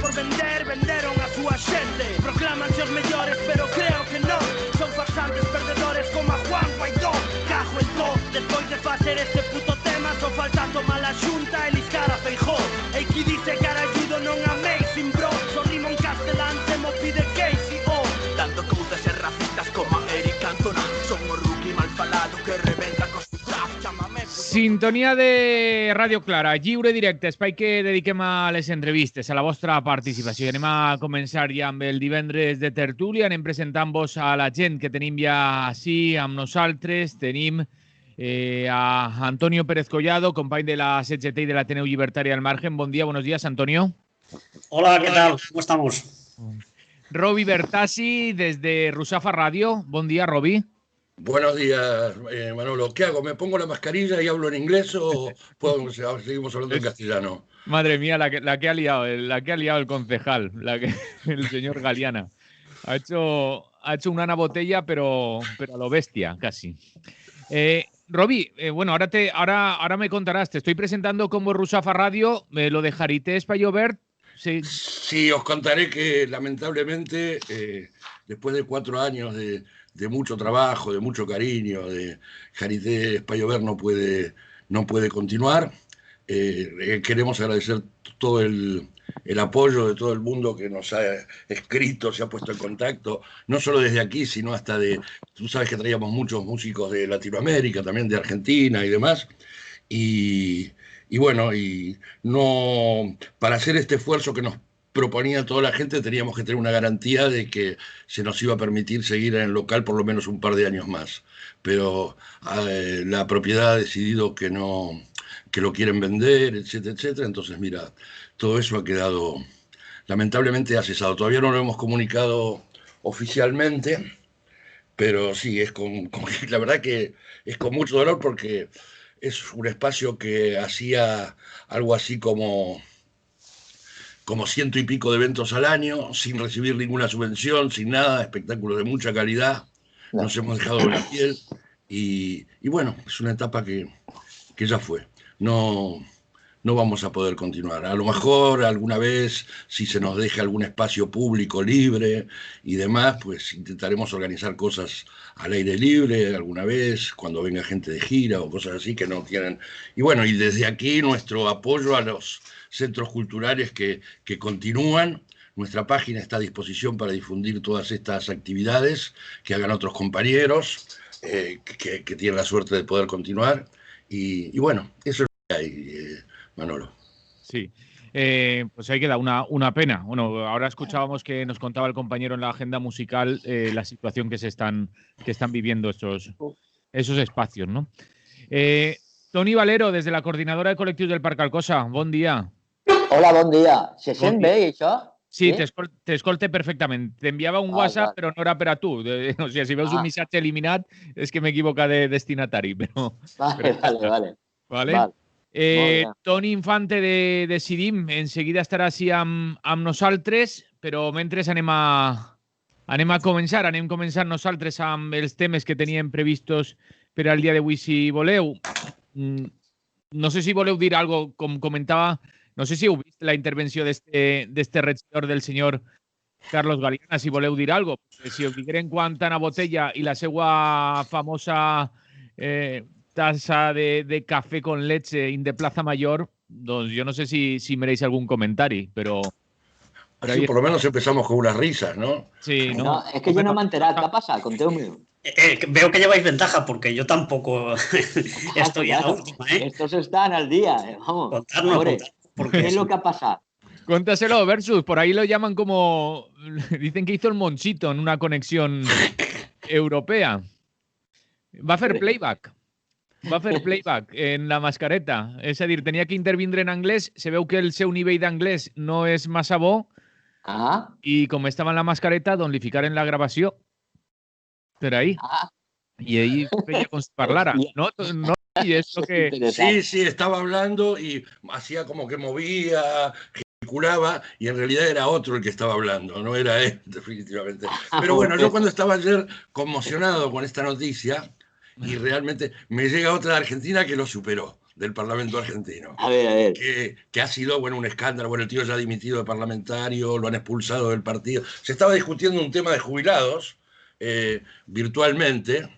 por vender, venderon a súa xente. Proclámanse os mellores, pero creo que non. Son farsantes perdedores como a Juan Guaidó. Cajo en to, despois de facer este puto tema, só falta tomar a xunta e liscar a Feijó. E que dice caralludo non amazing bro. Só rimo en castelán, se mo pide Casey O. Dando cousas e racistas como Eric Cantona. Son o rookie mal falado que reventa cos putas. Chámame puto. Sintonia de Radio Clara, lliure directe, espai que dediquem a les entrevistes, a la vostra participació. I anem a començar ja amb el divendres de tertúlia, anem presentant-vos a la gent que tenim ja així amb nosaltres. Tenim a Antonio Pérez Collado, company de la CGT i de l'Ateneu Llibertari al Margen. Bon dia, buenos días, Antonio. Hola, ¿qué tal? ¿Cómo estamos? Roby Bertassi, desde Rusafa Radio. Bon dia, Roby. Buenos días, Manolo. ¿Qué hago? ¿Me pongo la mascarilla y hablo en inglés o seguimos hablando en castellano? Madre mía, la que ha liado el concejal, el señor Galeana. Ha hecho una Ana Botella, pero a lo bestia, casi. Roby, bueno, ahora me contarás. Te estoy presentando como Rusafa Radio. Lo de Jarité Espallobert. Sí, os contaré que lamentablemente, después de 4 años de mucho trabajo, de mucho cariño, de Jarité Espallobert no puede continuar. Queremos agradecer todo el apoyo de todo el mundo que nos ha escrito, se ha puesto en contacto, no solo desde aquí, sino hasta tú sabes que traíamos muchos músicos de Latinoamérica, también de Argentina y demás, y bueno, para hacer este esfuerzo que nos proponía toda la gente, teníamos que tener una garantía de que se nos iba a permitir seguir en el local por lo menos un par de años más. Pero la propiedad ha decidido que no, que lo quieren vender, etcétera, etcétera. Entonces, mira, todo eso ha quedado, lamentablemente ha cesado. Todavía no lo hemos comunicado oficialmente, pero sí, la verdad que es con mucho dolor porque es un espacio que hacía algo así como 100 y pico de eventos al año, sin recibir ninguna subvención, sin nada, espectáculos de mucha calidad. Nos hemos dejado la piel y bueno, es una etapa que ya fue. No vamos a poder continuar. A lo mejor alguna vez, si se nos deja algún espacio público libre y demás, pues intentaremos organizar cosas al aire libre alguna vez, cuando venga gente de gira o cosas así que no tienen. Y bueno, y desde aquí nuestro apoyo a los centros culturales que continúan. Nuestra página está a disposición para difundir todas estas actividades que hagan otros compañeros que tienen la suerte de poder continuar. Y bueno, eso es lo que hay, Manolo. Sí, pues ahí queda una pena. Bueno, ahora escuchábamos que nos contaba el compañero en la agenda musical la situación que están viviendo esos espacios, ¿no? Toni Valero, desde la coordinadora de colectivos del Parc Alcosa. Bon dia. Hola, bon dia. Se sent bé, això? Sí, t'escolte perfectament. T'enviava un WhatsApp, però no era per a tu. O sigui, si veus un missatge eliminat, és que m'equivoca de destinatari. Vale. Toni Infante de Decidim, enseguida estarà així amb nosaltres, però mentre anem començant nosaltres amb els temes que teníem previstos per al dia d'avui, si voleu. No sé si voleu dir alguna cosa, com comentava, no sé si heu vist la intervenció d'este regidor del senyor Carlos Galeana, si voleu dir alguna cosa. Si us digueren quant Ana Botella i la seva famosa tassa de café con leche in de Plaza Mayor, doncs jo no sé si mereix algún comentari, però... Así por lo menos empezamos con unas risas, ¿no? Sí, ¿no? No, es que yo no me he enterado. ¿Qué ha pasado? Conteu-me. Veo que lleváis ventaja porque yo tampoco estoy a la última, ¿eh? Estos están al día, vamos. Contarnos, ¿qué es lo que ha pasado? Cuéntaselo, Versus. Por ahí lo llaman como... Dicen que hizo el Monchito en una conexión europea. Va a hacer playback. En la mascareta. És a dir, tenia que intervindre en anglès. Se veu que el seu nivell d'anglès no és massa bo. I com estava en la mascareta, doncs li ficaren la gravació per ahí. Y ahí veía con si parlara. ¿No? Y eso que... Sí, estaba hablando y hacía como que movía, gesticulaba, y en realidad era otro el que estaba hablando, no era él, definitivamente. Pero bueno, yo cuando estaba ayer conmocionado con esta noticia, y realmente me llega otra de Argentina que lo superó. del Parlamento argentino. A ver. Que ha sido, bueno, un escándalo. Bueno, el tío ya ha dimitido de parlamentario, lo han expulsado del partido. Se estaba discutiendo un tema de jubilados virtualmente.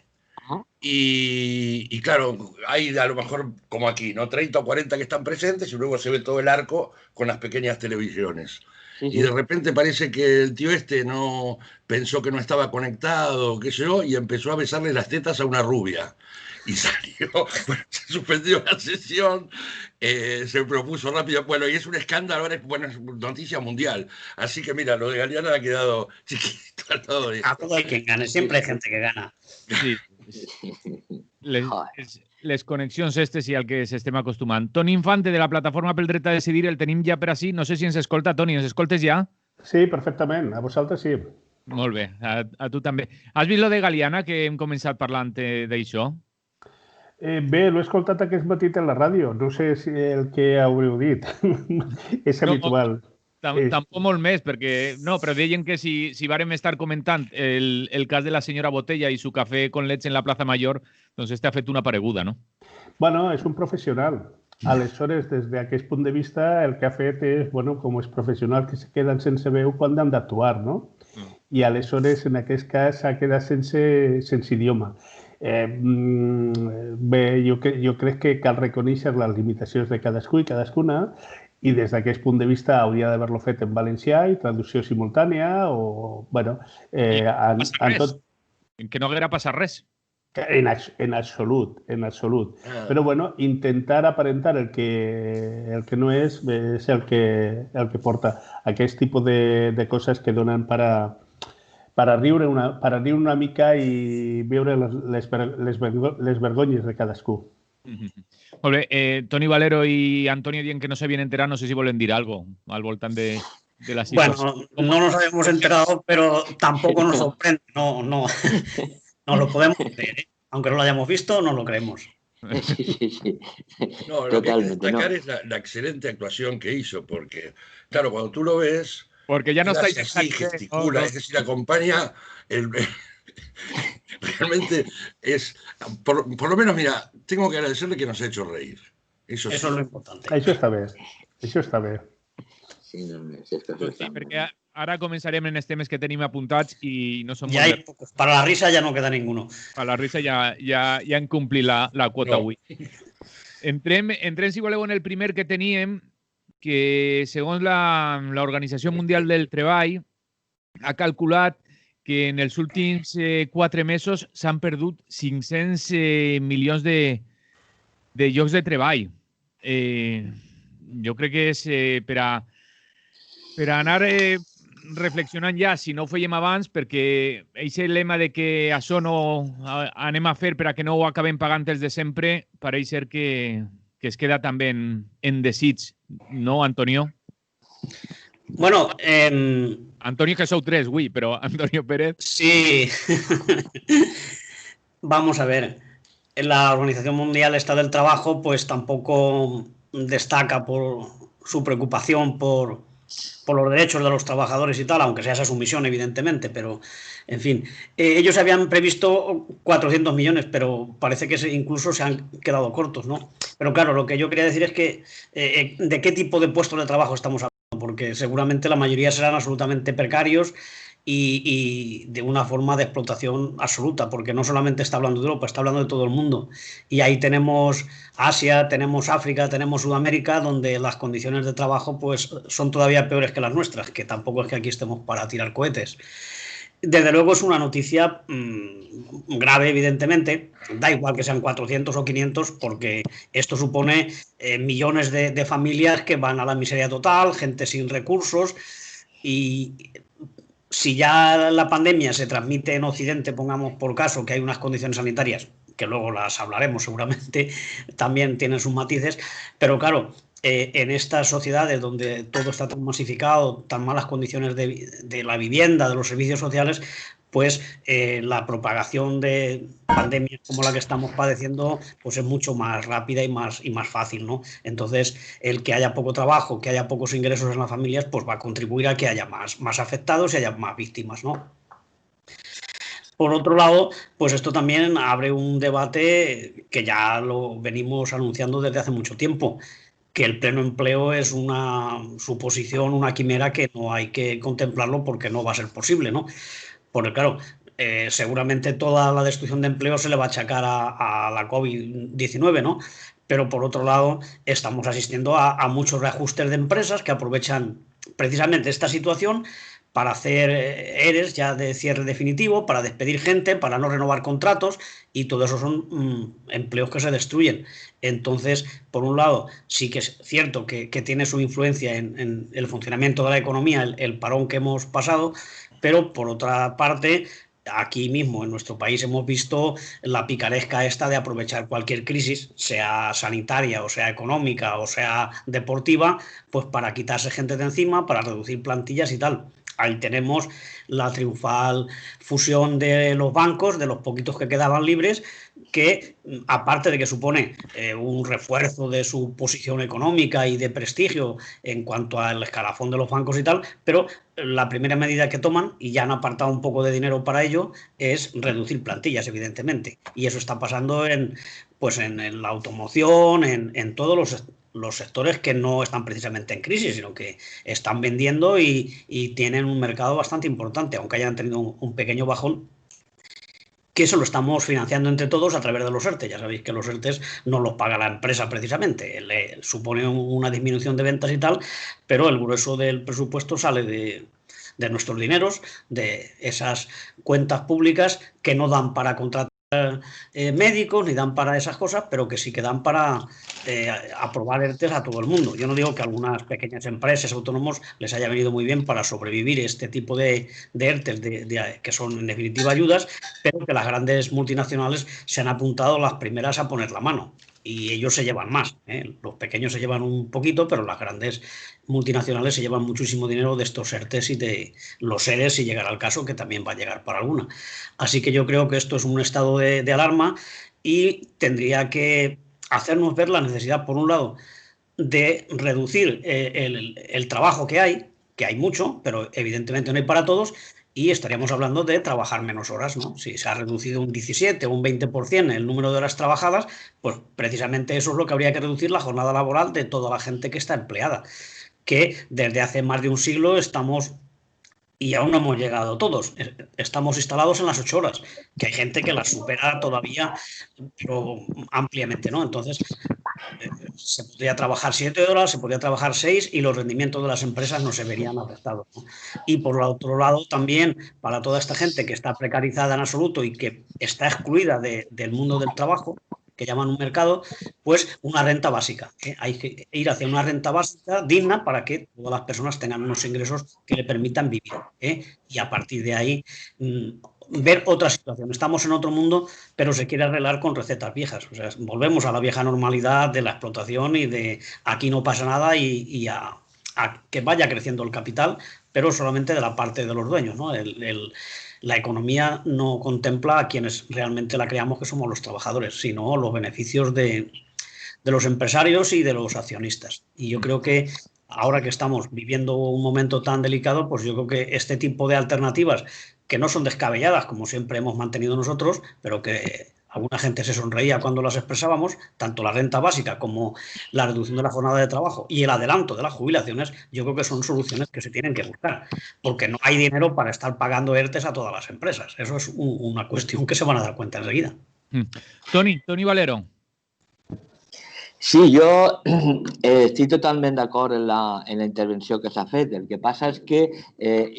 Y claro, hay a lo mejor, como aquí, ¿no? 30 o 40 que están presentes y luego se ve todo el arco con las pequeñas televisiones. Y de repente parece que el tío no pensó que no estaba conectado, qué sé yo, y empezó a besarle las tetas a una rubia. Y salió, bueno, se suspendió la sesión, se propuso rápido, bueno, y es un escándalo, ahora es noticia mundial. Así que mira, lo de Galeano ha quedado chiquito a todo esto. A todo hay quien gane, siempre hay gente que gana. Sí. Les connexions estes i al que s'estem acostumant. Toni Infante, de la plataforma pel dret a decidir, el tenim ja per ací. No sé si ens escolta, Toni, ens escoltes ja? Sí, perfectament. A vosaltres sí. Molt bé, a tu també. Has vist lo de Galiana, que hem començat parlant d'això? Bé, l'he escoltat aquest matí a la ràdio. No sé si el que haureu dit. És habitual. Tampoc molt més, perquè... No, però deien que si vàrem estar comentant el cas de la senyora Botella i su cafè con leche en la Plaza Mayor, doncs ha fet una pareguda, no? Bueno, és un professional. Aleshores, des d'aquest punt de vista, el que ha fet és, bueno, com és professional que se queden sense veu quan han d'actuar, no? I aleshores, en aquest cas, s'ha quedat sense idioma. Bé, jo crec que cal reconèixer les limitacions de cadascú i cadascuna, i des d'aquest punt de vista hauria d'haver-lo fet en valencià i traducció simultània o, bueno... Que no haguera passat res. En absolut. Però, bueno, intentar aparentar el que no és el que porta aquest tipus de coses que donen per a riure una mica i veure les vergonyes de cadascú. Molt bé. Toni Valero i Antonio dient que no s'havien enterat, no sé si volen dir algo al voltant de la situación. Bueno, no nos habíamos enterado, pero tampoco nos sorprende. No lo podemos creer, ¿eh? Aunque no lo hayamos visto, no lo creemos. Sí. No, lo que hay que destacar es la excelente actuación que hizo, porque, claro, cuando tú lo ves... Porque ya no está así, gesticula, es decir, acompaña... Realmente es... Por lo menos, mira, tengo que agradecerle que nos ha hecho reír. Eso es lo importante. Això està bé. Sí, perquè ara començarem en els temes que tenim apuntats i no són ja molt... Pocos. Para la risa ja no queda ninguno. Para la risa ja hem complit la quota avui. Entrem, si voleu, en el primer que teníem, que segons l'Organització Mundial del Treball ha calculat que en els últims 4 mesos s'han perdut 500 milions de llocs de treball. Jo crec que és per anar reflexionant ja, si no ho fèiem abans, perquè aquest lema de que això no anem a fer per a que no ho acabem pagant els de sempre, pareix ser que es queda també en desig, no, Antonio? Bueno, Antonio, que sou 3, güey, pero Antonio Pérez... Sí. Vamos a ver. La Organización Mundial del Trabajo pues tampoco destaca por su preocupación por los derechos de los trabajadores y tal, aunque sea esa su misión, evidentemente, pero, en fin. Ellos habían previsto 400 millones, pero parece que incluso se han quedado cortos, ¿no? Pero claro, lo que yo quería decir es que ¿de qué tipo de puestos de trabajo estamos hablando? Porque seguramente la mayoría serán absolutamente precarios y de una forma de explotación absoluta, porque no solamente está hablando de Europa, está hablando de todo el mundo. Y ahí tenemos Asia, tenemos África, tenemos Sudamérica, donde las condiciones de trabajo pues son todavía peores que las nuestras, que tampoco es que aquí estemos para tirar cohetes. Desde luego es una noticia grave, evidentemente. Da igual que sean 400 o 500, porque esto supone millones de familias que van a la miseria total, gente sin recursos. Y si ya la pandemia se transmite en Occidente, pongamos por caso que hay unas condiciones sanitarias, que luego las hablaremos seguramente, también tienen sus matices, pero claro, en estas sociedades donde todo está tan masificado, tan malas condiciones de la vivienda, de los servicios sociales, pues la propagación de pandemias como la que estamos padeciendo pues es mucho más rápida y más fácil, ¿no? Entonces, el que haya poco trabajo, que haya pocos ingresos en las familias, pues va a contribuir a que haya más afectados y haya más víctimas, ¿no? Por otro lado, pues esto también abre un debate que ya lo venimos anunciando desde hace mucho tiempo, que el pleno empleo es una suposición, una quimera que no hay que contemplarlo porque no va a ser posible, ¿no? Porque claro, seguramente toda la destrucción de empleo se le va a achacar a la COVID-19, ¿no? Pero por otro lado, estamos asistiendo a muchos reajustes de empresas que aprovechan precisamente esta situación para hacer ERES ya de cierre definitivo, para despedir gente, para no renovar contratos, y todo eso son empleos que se destruyen. Entonces, por un lado, sí que es cierto que tiene su influencia en el funcionamiento de la economía, el parón que hemos pasado, pero por otra parte, aquí mismo en nuestro país hemos visto la picaresca esta de aprovechar cualquier crisis, sea sanitaria o sea económica o sea deportiva, pues para quitarse gente de encima, para reducir plantillas y tal. Ahí tenemos la triunfal fusión de los bancos, de los poquitos que quedaban libres, que aparte de que supone un refuerzo de su posición económica y de prestigio en cuanto al escalafón de los bancos y tal, pero la primera medida que toman, y ya han apartado un poco de dinero para ello, es reducir plantillas, evidentemente. Y eso está pasando en la automoción, en todos los sectores que no están precisamente en crisis, sino que están vendiendo y tienen un mercado bastante importante, aunque hayan tenido un pequeño bajón, que eso lo estamos financiando entre todos a través de los ERTE. Ya sabéis que los ERTE no los paga la empresa precisamente, le supone una disminución de ventas y tal, pero el grueso del presupuesto sale de nuestros dineros, de esas cuentas públicas que no dan para contratar médicos ni dan para esas cosas, pero que sí que dan para aprobar ERTES a todo el mundo. Yo no digo que a algunas pequeñas empresas, autónomos, les haya venido muy bien para sobrevivir este tipo de ERTES, que son en definitiva ayudas, pero que las grandes multinacionales se han apuntado las primeras a poner la mano. Y ellos se llevan más, ¿eh? Los pequeños se llevan un poquito, pero las grandes multinacionales se llevan muchísimo dinero de estos ERTES y de los ERES, si llegara el caso, que también va a llegar para alguna. Así que yo creo que esto es un estado de alarma y tendría que hacernos ver la necesidad, por un lado, de reducir el trabajo que hay mucho, pero evidentemente no hay para todos, y estaríamos hablando de trabajar menos horas, ¿no? Si se ha reducido un 17 o un 20% el número de horas trabajadas, pues precisamente eso es lo que habría que reducir la jornada laboral de toda la gente que está empleada, que desde hace más de un siglo estamos, y aún no hemos llegado todos, estamos instalados en las 8 horas, que hay gente que las supera todavía, pero ampliamente, ¿no? Entonces, se podría trabajar 7 horas, se podría trabajar 6 y los rendimientos de las empresas no se verían afectados, ¿no? Y por otro lado, también para toda esta gente que está precarizada en absoluto y que está excluida del mundo del trabajo, que llaman un mercado, pues una renta básica, ¿eh? Hay que ir hacia una renta básica digna para que todas las personas tengan unos ingresos que le permitan vivir, ¿eh? Y a partir de ahí ver otra situación. Estamos en otro mundo, pero se quiere arreglar con recetas viejas. O sea, volvemos a la vieja normalidad de la explotación y de aquí no pasa nada y a que vaya creciendo el capital, pero solamente de la parte de los dueños, ¿no? La economía no contempla a quienes realmente la creamos, que somos los trabajadores, sino los beneficios de los empresarios y de los accionistas. Y yo creo que ahora que estamos viviendo un momento tan delicado, pues yo creo que este tipo de alternativas, que no son descabelladas, como siempre hemos mantenido nosotros, pero que alguna gente se sonreía cuando las expresábamos, tanto la renta básica como la reducción de la jornada de trabajo y el adelanto de las jubilaciones, yo creo que son soluciones que se tienen que buscar, porque no hay dinero para estar pagando ERTES a todas las empresas. Eso es una cuestión que se van a dar cuenta enseguida. Toni Valero. Sí, jo estic totalment d'acord en la intervenció que s'ha fet. El que passa és que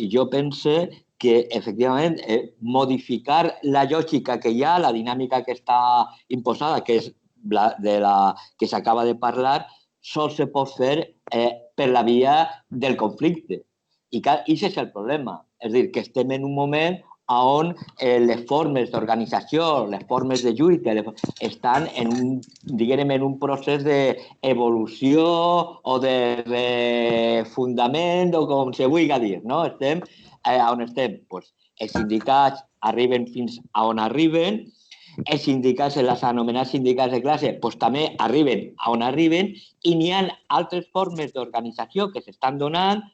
jo pense que, efectivament, modificar la lògica que hi ha, la dinàmica que està imposada, que és de la que s'acaba de parlar, sols se pot fer per la via del conflicte. I aquest és el problema. És a dir, que estem en un moment on les formes d'organització, les formes de lluita estan en un procés d'evolució o de refundament o com se vulgui dir, no? Estem on estem. Els sindicats arriben fins a on arriben, els sindicats, els anomenats sindicats de classe, també arriben a on arriben i n'hi ha altres formes d'organització que s'estan donant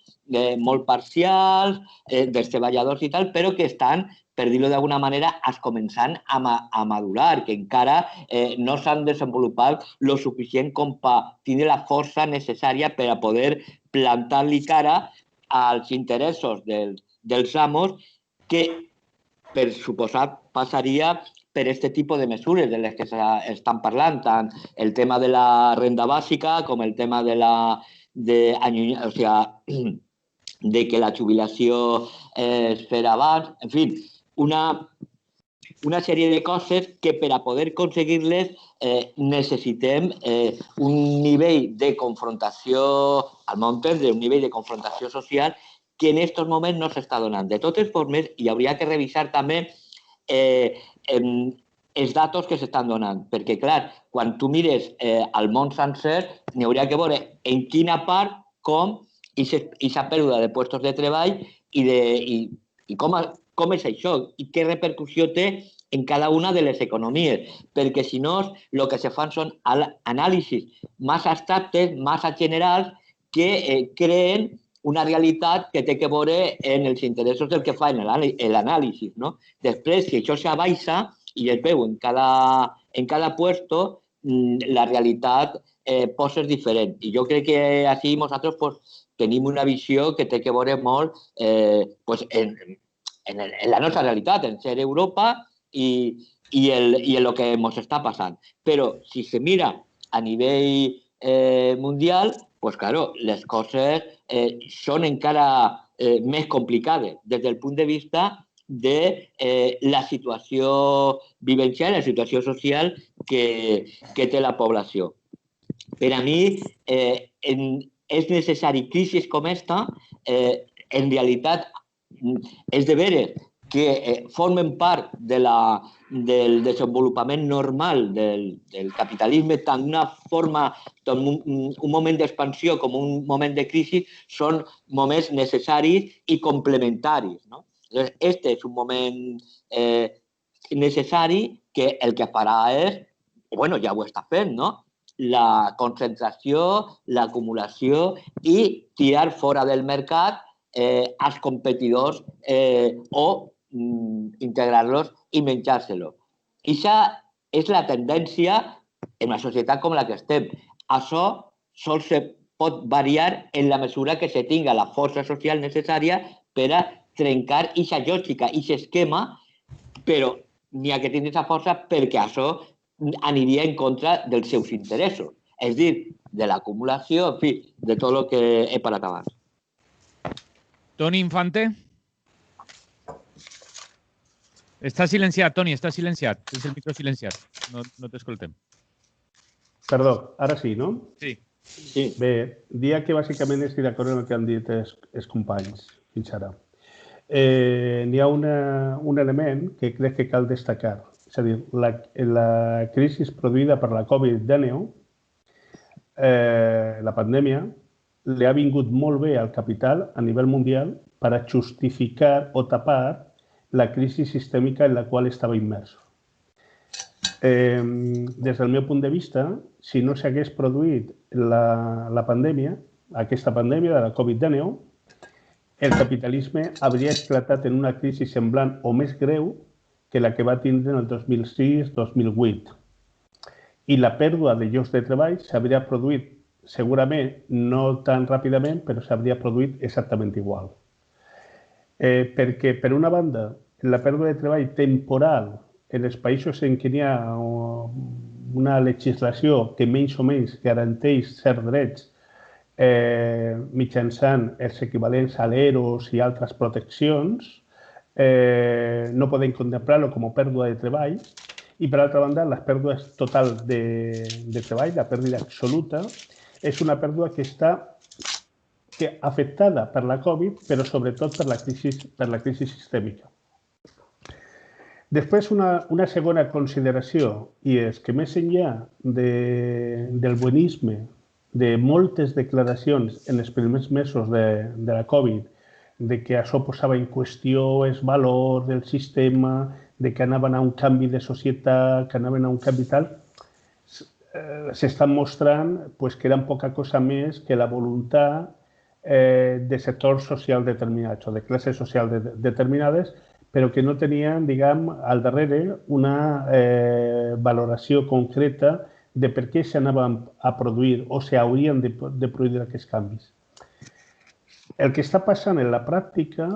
molt parcials dels treballadors i tal, però que estan, per dir-ho d'alguna manera, començant a madurar, que encara no s'han desenvolupat lo suficient com per tenir la força necessària per a poder plantar-li cara als interessos dels amos, que, per suposat, passaria per aquest tipus de mesures de les que estan parlant, tant el tema de la renda bàsica com el tema de que la jubilació es farà abans, en fi, una sèrie de coses que per a poder aconseguir-les necessitem un nivell de confrontació, al meu entendre, un nivell de confrontació social que en aquests moments no s'està donant. De totes formes, hi hauria que revisar també els datos que s'estan donant, perquè, clar, quan tu mires al món sencer, n'hi hauria que veure en quina part, com, aquesta pèrdua de llocs de treball i com és això i què repercussió té en cada una de les economies, perquè si no, el que se fan són anàlisis massa abstractes, massa generals, que creen una realitat que té que veure en els interessos del que fa l'anàlisi. Després, si això s'abaixa i es veu en cada puesto, la realitat pot ser diferent. I jo crec que així nosaltres tenim una visió que té que veure molt en la nostra realitat, en ser Europa i en el que ens està passant. Però si se mira a nivell mundial, pues claro, les coses són encara més complicades des del punt de vista de la situació vivencial, la situació social que té la població. Per a mi és necessari crisis com esta, en realitat és de veure que formen part del desenvolupament normal del capitalisme, tant una forma, tant un moment d'expansió com un moment de crisi, són moments necessaris i complementaris. Este és un moment necessari que el que farà és, bueno, ja ho està fent, la concentració, l'acumulació i tirar fora del mercat als competidors o integrar-los i menjar-se-los. Aquesta és la tendència en una societat com la que estem. Això sols se pot variar en la mesura que se tinga la força social necessària per a trencar aquesta lògica, aquest esquema, però n'hi ha que tenir aquesta força perquè això aniria en contra dels seus interessos. És a dir, de l'acumulació, en fi, de tot el que he parlat abans. Toni Infante. Està silenciat, Toni, està silenciat. Tens el micro silenciat. No t'escoltem. Perdó, ara sí, no? Sí. Bé, dia que bàsicament estic d'acord amb el que han dit els companys fins ara. N'hi ha un element que crec que cal destacar. És a dir, la crisi produïda per la Covid-19, la pandèmia, li ha vingut molt bé al capital a nivell mundial per a justificar o tapar la crisi sistèmica en la qual estava immers. Des del meu punt de vista, si no s'hagués produït la pandèmia, aquesta pandèmia de la Covid-19, el capitalisme hauria esclatat en una crisi semblant o més greu que la que va tindre en el 2006-2008. I la pèrdua de llocs de treball s'hauria produït, segurament no tan ràpidament, però s'hauria produït exactament igual. Perquè, per una banda, la pèrdua de treball temporal en els països en què hi ha una legislació que menys o menys garanteix certs drets mitjançant els equivalents a l'EROS i altres proteccions, no podem contemplar-lo com a pèrdua de treball. I, per altra banda, la pèrdua total de treball, la pèrdua absoluta, és una pèrdua que està afectada per la Covid, però sobretot per la crisi sistèmica. Després, una segona consideració, i és que més enllà del buenisme de moltes declaracions en els primers mesos de la Covid, de que això posava en qüestió els valors del sistema, de que anaven a un canvi de societat, que anaven a un canvi tal, s'estan mostrant que eren poca cosa més que la voluntat de sectors socials determinats o de classes socials determinades, però que no tenien, diguem, al darrere una valoració concreta de per què s'anaven a produir o s'haurien de produir aquests canvis. El que està passant en la pràctica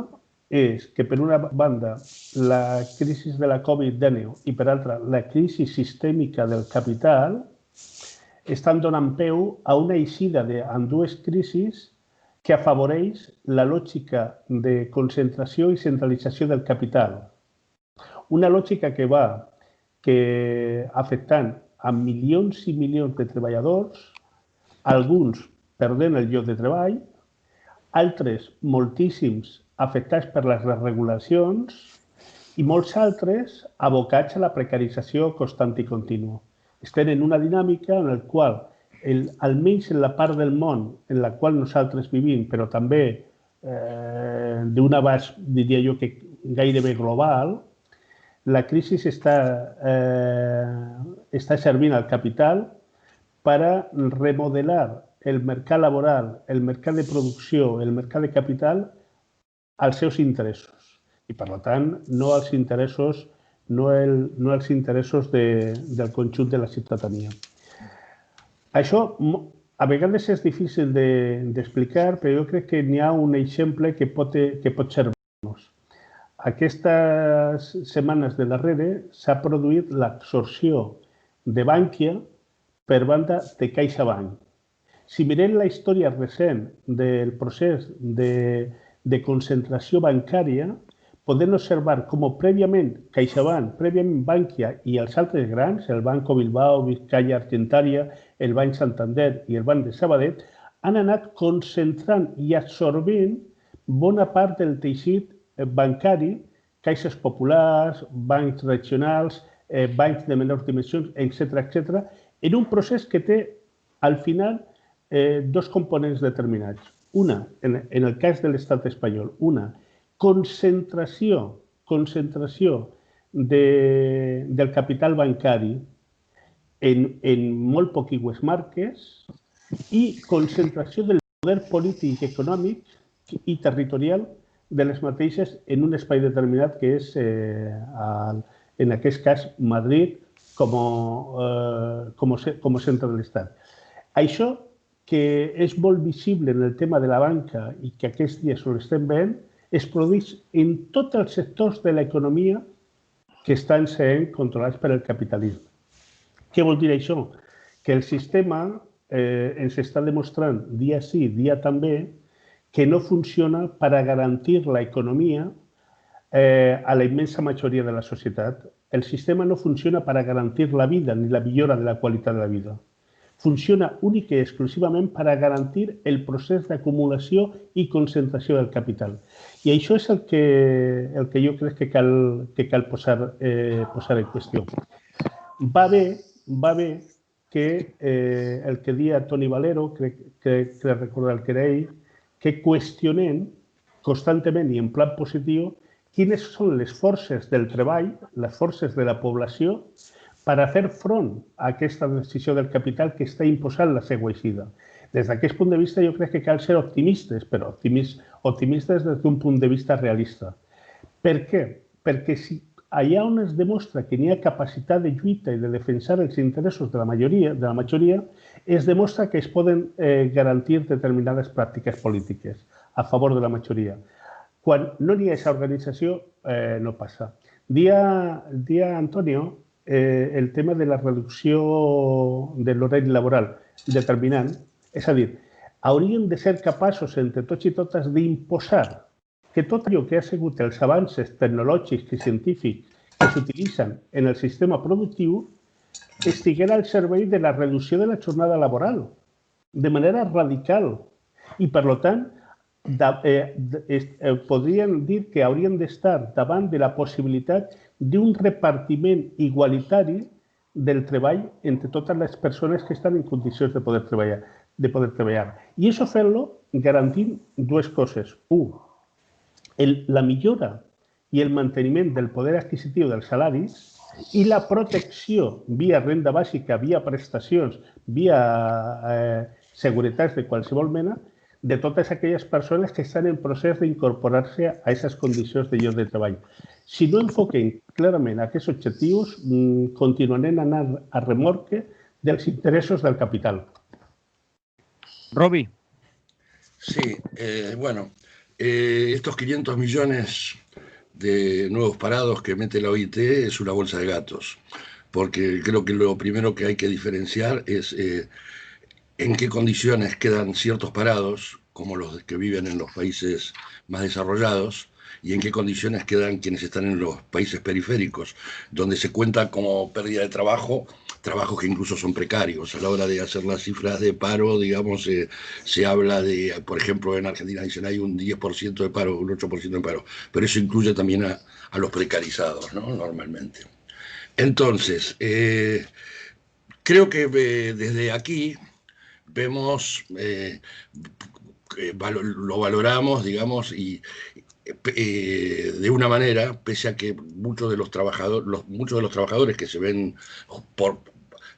és que, per una banda, la crisi de la Covid-19 i, per altra, la crisi sistèmica del capital estan donant peu a una eixida d'ambdues crisis que afavoreix la lògica de concentració i centralització del capital. Una lògica que va afectant a milions i milions de treballadors, alguns perdent el lloc de treball, altres moltíssims afectats per les desregulacions i molts altres abocats a la precarització constant i contínua. Estem en una dinàmica en la qual, almenys en la part del món en la qual nosaltres vivim, però també d'un abast, diria jo, que gairebé global, la crisi està servint al capital per a remodelar el mercat laboral, el mercat de producció, el mercat de capital als seus interessos. I, per tant, no als interessos del conjunt de la ciutadania. Això a vegades és difícil d'explicar, però jo crec que n'hi ha un exemple que pot servir-nos. Aquestes setmanes de darrere s'ha produït l'absorció de Bankia per banda de CaixaBank. Si mirem la història recent del procés de concentració bancària, podem observar com prèviament CaixaBank, prèviament Bankia i els altres grans, el Banco Bilbao, Vizcaya Argentaria, el Banc Santander i el Banc de Sabadell, han anat concentrant i absorbint bona part del teixit bancari, caixes populars, bancs regionals, bancs de menors dimensions, etc., en un procés que té, al final, dos components determinats. Una, en el cas de l'estat espanyol, una concentració del capital bancari en molt poquíssimes marques i concentració del poder polític, econòmic i territorial de les mateixes en un espai determinat que és, en aquest cas, Madrid com a centre de l'Estat. Això, que és molt visible en el tema de la banca i que aquests dies ho estem veient, es produeix en tots els sectors de l'economia que estan sent controlats per el capitalisme. Què vol dir això? Que el sistema ens està demostrant dia sí, dia també, que no funciona per a garantir l'economia a la immensa majoria de la societat. El sistema no funciona per a garantir la vida ni la millora de la qualitat de la vida. Funciona únic i exclusivament per a garantir el procés d'acumulació i concentració del capital. I això és el que jo crec que cal posar en qüestió. Va bé que el que dia Toni Valero, crec recordar que era ell, que qüestionem constantment i en plan positiu quines són les forces del treball, les forces de la població, per a fer front a aquesta decisió del capital que està imposant la seva eixida. Des d'aquest punt de vista jo crec que cal ser optimistes, però optimistes des d'un punt de vista realista. Per què? Perquè si allà on es demostra que n'hi ha capacitat de lluita i de defensar els interessos de la majoria, es demostra que es poden garantir determinades pràctiques polítiques a favor de la majoria. Quan no n'hi ha aquesta organització, no passa. Dia Antonio, el tema de la reducció de l'horari laboral determinant, és a dir, hauríem de ser capaços entre tots i totes d'imposar que tot allò que ha sigut els avanços tecnològics i científics que s'utilitzen en el sistema productiu estiguera al servei de la reducció de la jornada laboral de manera radical i, per tant, podríem dir que hauríem d'estar davant de la possibilitat d'un repartiment igualitari del treball entre totes les persones que estan en condicions de poder treballar. I això fer-lo garantint dues coses. Un, la millora i el manteniment del poder adquisitiu dels salaris i la protecció via renda bàsica, via prestacions, via seguretats de qualsevol mena, de totes aquelles persones que estan en procés d'incorporar-se a aquestes condicions de lloc de treball. Si no enfoquem clarament aquests objectius, continuarem anant a remorque dels interessos del capital. Roby. Sí, bueno, estos 500 millones de nuevos parados que mete la OIT es una bolsa de gatos, porque creo que lo primero que hay que diferenciar es en qué condiciones quedan ciertos parados, como los que viven en los países más desarrollados, y en qué condiciones quedan quienes están en los países periféricos, donde se cuenta como pérdida de trabajo, trabajos que incluso son precarios. A la hora de hacer las cifras de paro, digamos, se habla de, por ejemplo, en Argentina dicen hay un 10% de paro, un 8% de paro, pero eso incluye también a los precarizados, ¿no? Normalmente. Entonces, creo que desde aquí vemos, lo valoramos, digamos, y de una manera, pese a que muchos de los trabajadores que se ven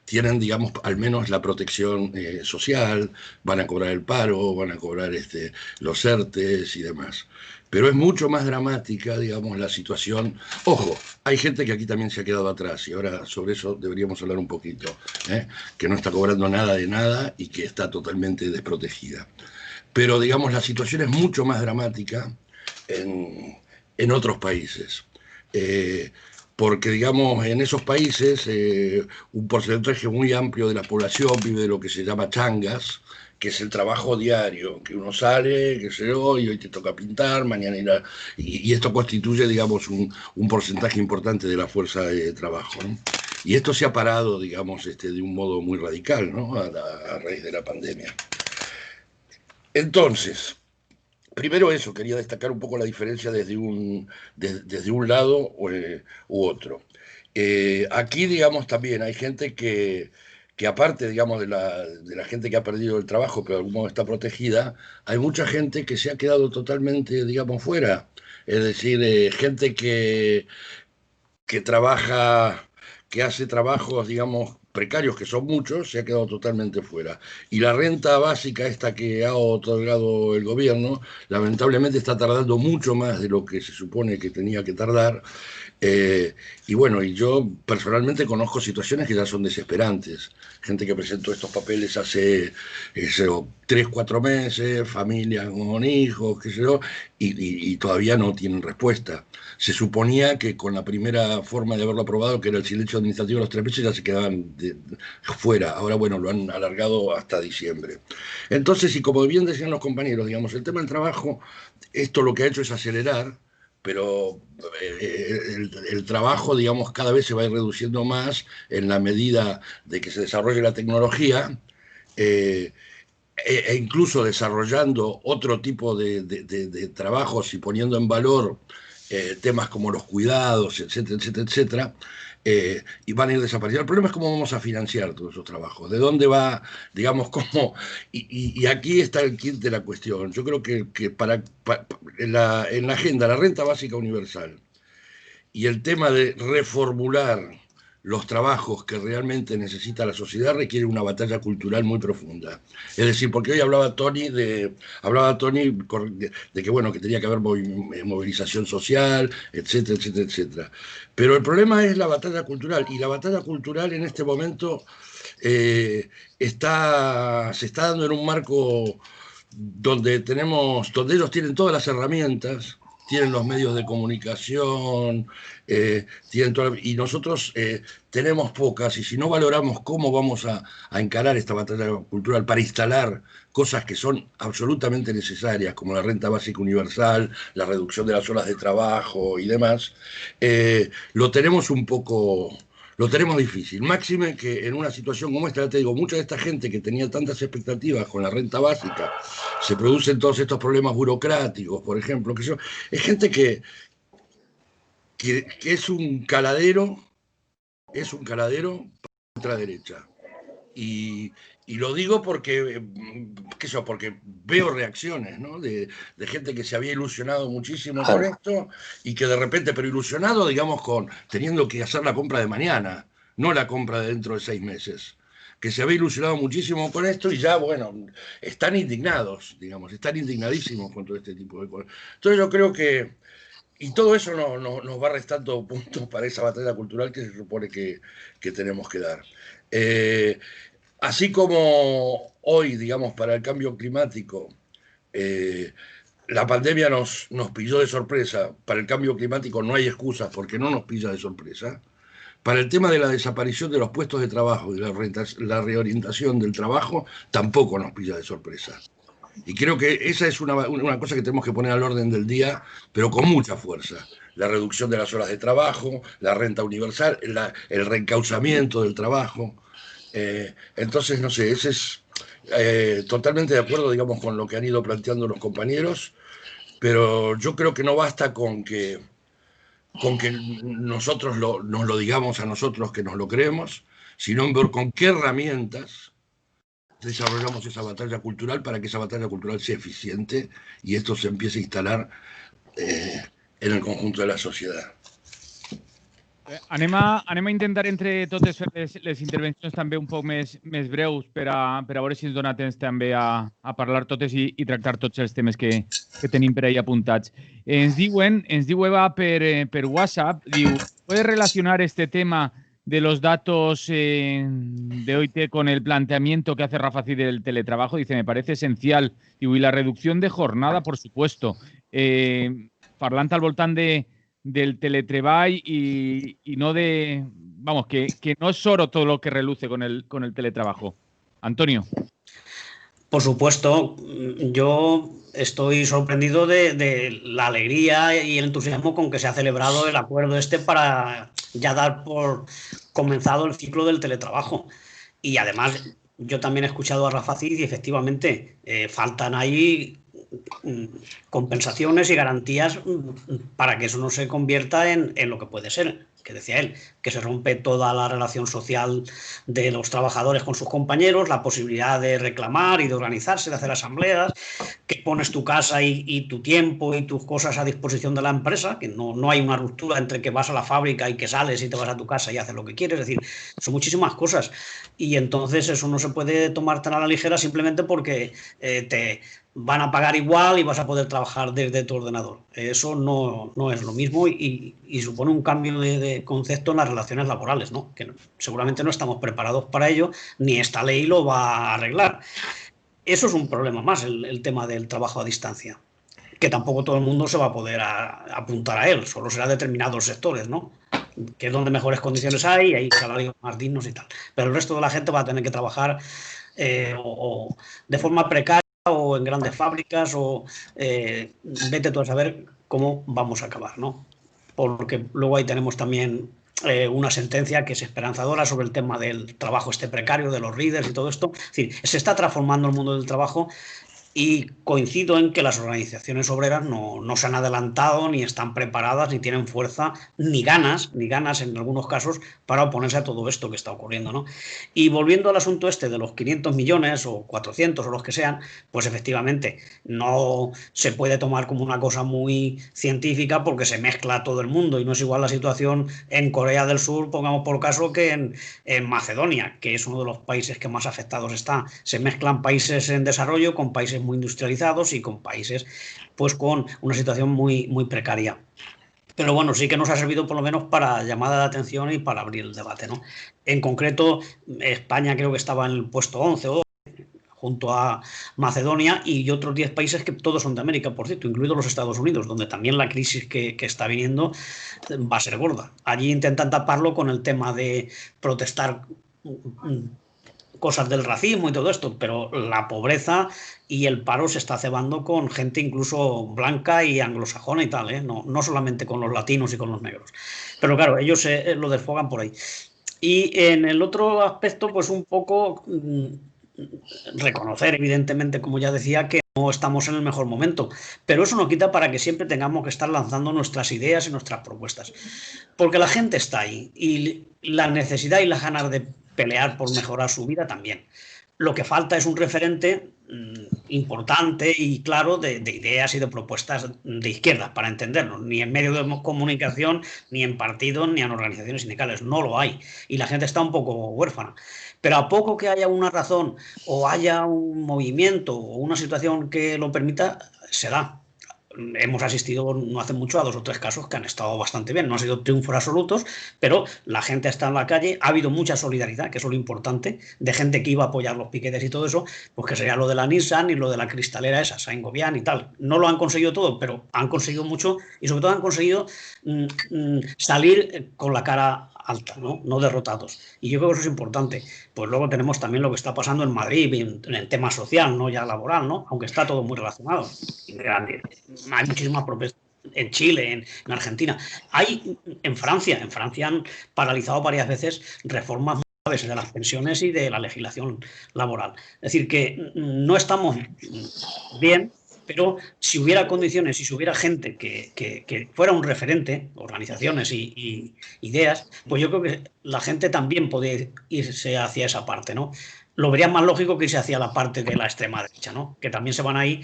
tienen, digamos, al menos la protección social, van a cobrar el paro, van a cobrar los ERTES y demás. Pero es mucho más dramática, digamos, la situación. Ojo, hay gente que aquí también se ha quedado atrás, y ahora sobre eso deberíamos hablar un poquito, que no está cobrando nada de nada y que está totalmente desprotegida. Pero, digamos, la situación es mucho más dramática en otros países. Porque, digamos, en esos países un porcentaje muy amplio de la población vive de lo que se llama changas, que es el trabajo diario, que uno sale, que se y hoy te toca pintar, mañana ir y esto constituye, digamos, un porcentaje importante de la fuerza de trabajo, ¿no? Y esto se ha parado, digamos, de un modo muy radical, ¿no? A raíz de la pandemia. Entonces, primero eso, quería destacar un poco la diferencia desde un lado u otro. Aquí, digamos, también hay gente que aparte, digamos, de la gente que ha perdido el trabajo, pero de algún modo está protegida, hay mucha gente que se ha quedado totalmente, digamos, fuera. Es decir, gente que trabaja, que hace trabajos, digamos, precarios, que son muchos, se ha quedado totalmente fuera. Y la renta básica esta que ha otorgado el gobierno, lamentablemente está tardando mucho más de lo que se supone que tenía que tardar. Y bueno, y yo personalmente conozco situaciones que ya son desesperantes. Gente que presentó estos papeles hace 3, 4 meses, familias con hijos, qué sé yo, y todavía no tienen respuesta. Se suponía que con la primera forma de haberlo aprobado, que era el silencio administrativo de los 3 meses, ya se quedaban fuera. Ahora, bueno, lo han alargado hasta diciembre. Entonces, y como bien decían los compañeros, digamos, el tema del trabajo, esto lo que ha hecho es acelerar, pero el trabajo, digamos, cada vez se va a ir reduciendo más en la medida de que se desarrolle la tecnología, e incluso desarrollando otro tipo de trabajos y poniendo en valor temas como los cuidados, etcétera, etcétera, etcétera, y van a ir desapareciendo. El problema es cómo vamos a financiar todos esos trabajos, de dónde va, digamos, cómo. Y aquí está el kit de la cuestión. Yo creo que en la agenda, la renta básica universal y el tema de reformular los trabajos que realmente necesita la sociedad requiere una batalla cultural muy profunda. Es decir, porque hoy hablaba Tony de que bueno, que tenía que haber movilización social, etcétera, etcétera, etcétera. Pero el problema es la batalla cultural, y la batalla cultural en este momento se está dando en un marco donde ellos tienen todas las herramientas, tienen los medios de comunicación, y nosotros tenemos pocas, y si no valoramos cómo vamos a encarar esta batalla cultural para instalar cosas que son absolutamente necesarias, como la renta básica universal, la reducción de las horas de trabajo y demás, lo tenemos difícil. Máxime que en una situación como esta, ya te digo, mucha de esta gente que tenía tantas expectativas con la renta básica, se producen todos estos problemas burocráticos, por ejemplo, es gente que es un caladero para la ultraderecha. Y lo digo porque veo reacciones, ¿no? de gente que se había ilusionado muchísimo con esto, y que de repente, pero ilusionado, digamos, teniendo que hacer la compra de mañana, no la compra de dentro de 6 meses. que se había ilusionado muchísimo con esto y ya, bueno, están indignados, digamos, están indignadísimos con todo este tipo de cosas. Entonces yo creo que, y todo eso nos va restando puntos para esa batalla cultural que se supone que tenemos que dar. Así como hoy, digamos, para el cambio climático, la pandemia nos pilló de sorpresa, para el cambio climático no hay excusas porque no nos pilla de sorpresa. Para el tema de la desaparición de los puestos de trabajo y la reorientación del trabajo, tampoco nos pilla de sorpresa. Y creo que esa es una cosa que tenemos que poner al orden del día, pero con mucha fuerza. La reducción de las horas de trabajo, la renta universal, el reencauzamiento del trabajo. Entonces, no sé, ese es totalmente de acuerdo, digamos, con lo que han ido planteando los compañeros, pero yo creo que no basta con que nosotros nos lo digamos a nosotros que nos lo creemos, sino en ver con qué herramientas desarrollamos esa batalla cultural para que esa batalla cultural sea eficiente y esto se empiece a instalar en el conjunto de la sociedad. Anem a intentar entre totes fer les intervencions també un poc més breus per a veure si ens dona temps també a parlar totes i tractar tots els temes que tenim per ahí apuntats. Ens diuen per WhatsApp, diu, ¿puedes relacionar este tema de los datos de OIT con el planteamiento que hace Rafa Cid del teletrabajo? Dice, me parece esencial. Diu, y la reducción de jornada, por supuesto. Parlant al voltant del teletreball y no de... Vamos, que no es oro todo lo que reluce con el teletrabajo. Antonio. Por supuesto, yo estoy sorprendido de la alegría y el entusiasmo con que se ha celebrado el acuerdo este para ya dar por comenzado el ciclo del teletrabajo. Y además, yo también he escuchado a Rafa Cid y efectivamente faltan ahí compensaciones y garantías para que eso no se convierta en lo que puede ser, que decía él, que se rompe toda la relación social de los trabajadores con sus compañeros, la posibilidad de reclamar y de organizarse, de hacer asambleas, que pones tu casa y tu tiempo y tus cosas a disposición de la empresa, que no hay una ruptura entre que vas a la fábrica y que sales y te vas a tu casa y haces lo que quieres, es decir, son muchísimas cosas y entonces eso no se puede tomar tan a la ligera simplemente porque te van a pagar igual y vas a poder trabajar desde tu ordenador. Eso no es lo mismo y supone un cambio de concepto en las relaciones laborales, ¿no? Que seguramente no estamos preparados para ello, ni esta ley lo va a arreglar. Eso es un problema más, el tema del trabajo a distancia, que tampoco todo el mundo se va a poder apuntar a él, solo será determinados sectores, ¿no? Que es donde mejores condiciones hay, hay salarios más dignos y tal. Pero el resto de la gente va a tener que trabajar o de forma precaria, o en grandes fábricas, o vete tú a saber cómo vamos a acabar, ¿no? Porque luego ahí tenemos también una sentencia que es esperanzadora sobre el tema del trabajo precario, de los readers y todo esto. Es decir, se está transformando el mundo del trabajo y coincido en que las organizaciones obreras no se han adelantado, ni están preparadas, ni tienen fuerza, ni ganas en algunos casos para oponerse a todo esto que está ocurriendo, ¿no? Y volviendo al asunto de los 500 millones o 400 o los que sean, pues efectivamente no se puede tomar como una cosa muy científica porque se mezcla todo el mundo y no es igual la situación en Corea del Sur, pongamos por caso, que en Macedonia, que es uno de los países que más afectados está. Se mezclan países en desarrollo con países muy industrializados y con países pues con una situación muy, muy precaria. Pero bueno, sí que nos ha servido por lo menos para llamada de atención y para abrir el debate, ¿no? En concreto, España creo que estaba en el puesto 11 o junto a Macedonia y otros 10 países que todos son de América, por cierto, incluidos los Estados Unidos, donde también la crisis que está viniendo va a ser gorda. Allí intentan taparlo con el tema de protestar cosas del racismo y todo esto, pero la pobreza y el paro se está cebando con gente incluso blanca y anglosajona y tal, ¿eh? No solamente con los latinos y con los negros. Pero claro, ellos lo desfogan por ahí. Y en el otro aspecto, pues un poco reconocer, evidentemente, como ya decía, que no estamos en el mejor momento, pero eso no quita para que siempre tengamos que estar lanzando nuestras ideas y nuestras propuestas, porque la gente está ahí y la necesidad y las ganas de pelear por mejorar su vida también. Lo que falta es un referente importante y claro de ideas y de propuestas de izquierda, para entendernos. Ni en medios de comunicación, ni en partidos, ni en organizaciones sindicales. No lo hay. Y la gente está un poco huérfana. Pero a poco que haya una razón o haya un movimiento o una situación que lo permita, se da. Hemos asistido no hace mucho a 2 o 3 casos que han estado bastante bien. No han sido triunfos absolutos, pero la gente está en la calle. Ha habido mucha solidaridad, que es lo importante, de gente que iba a apoyar los piquetes y todo eso, pues que sería lo de la Nissan y lo de la cristalera esa, Saint-Gobain y tal. No lo han conseguido todo, pero han conseguido mucho y sobre todo han conseguido salir con la cara alta, ¿no? derrotados. Y yo creo que eso es importante. Pues luego tenemos también lo que está pasando en Madrid, en el tema social, no ya laboral, ¿no? Aunque está todo muy relacionado. Hay muchísimas propuestas en Chile, en Argentina. En Francia han paralizado varias veces reformas de las pensiones y de la legislación laboral. Es decir, que no estamos bien, pero si hubiera condiciones, si hubiera gente que fuera un referente, organizaciones y ideas, pues yo creo que la gente también puede irse hacia esa parte, ¿no? Lo vería más lógico que irse hacia la parte de la extrema derecha, ¿no? Que también se van ahí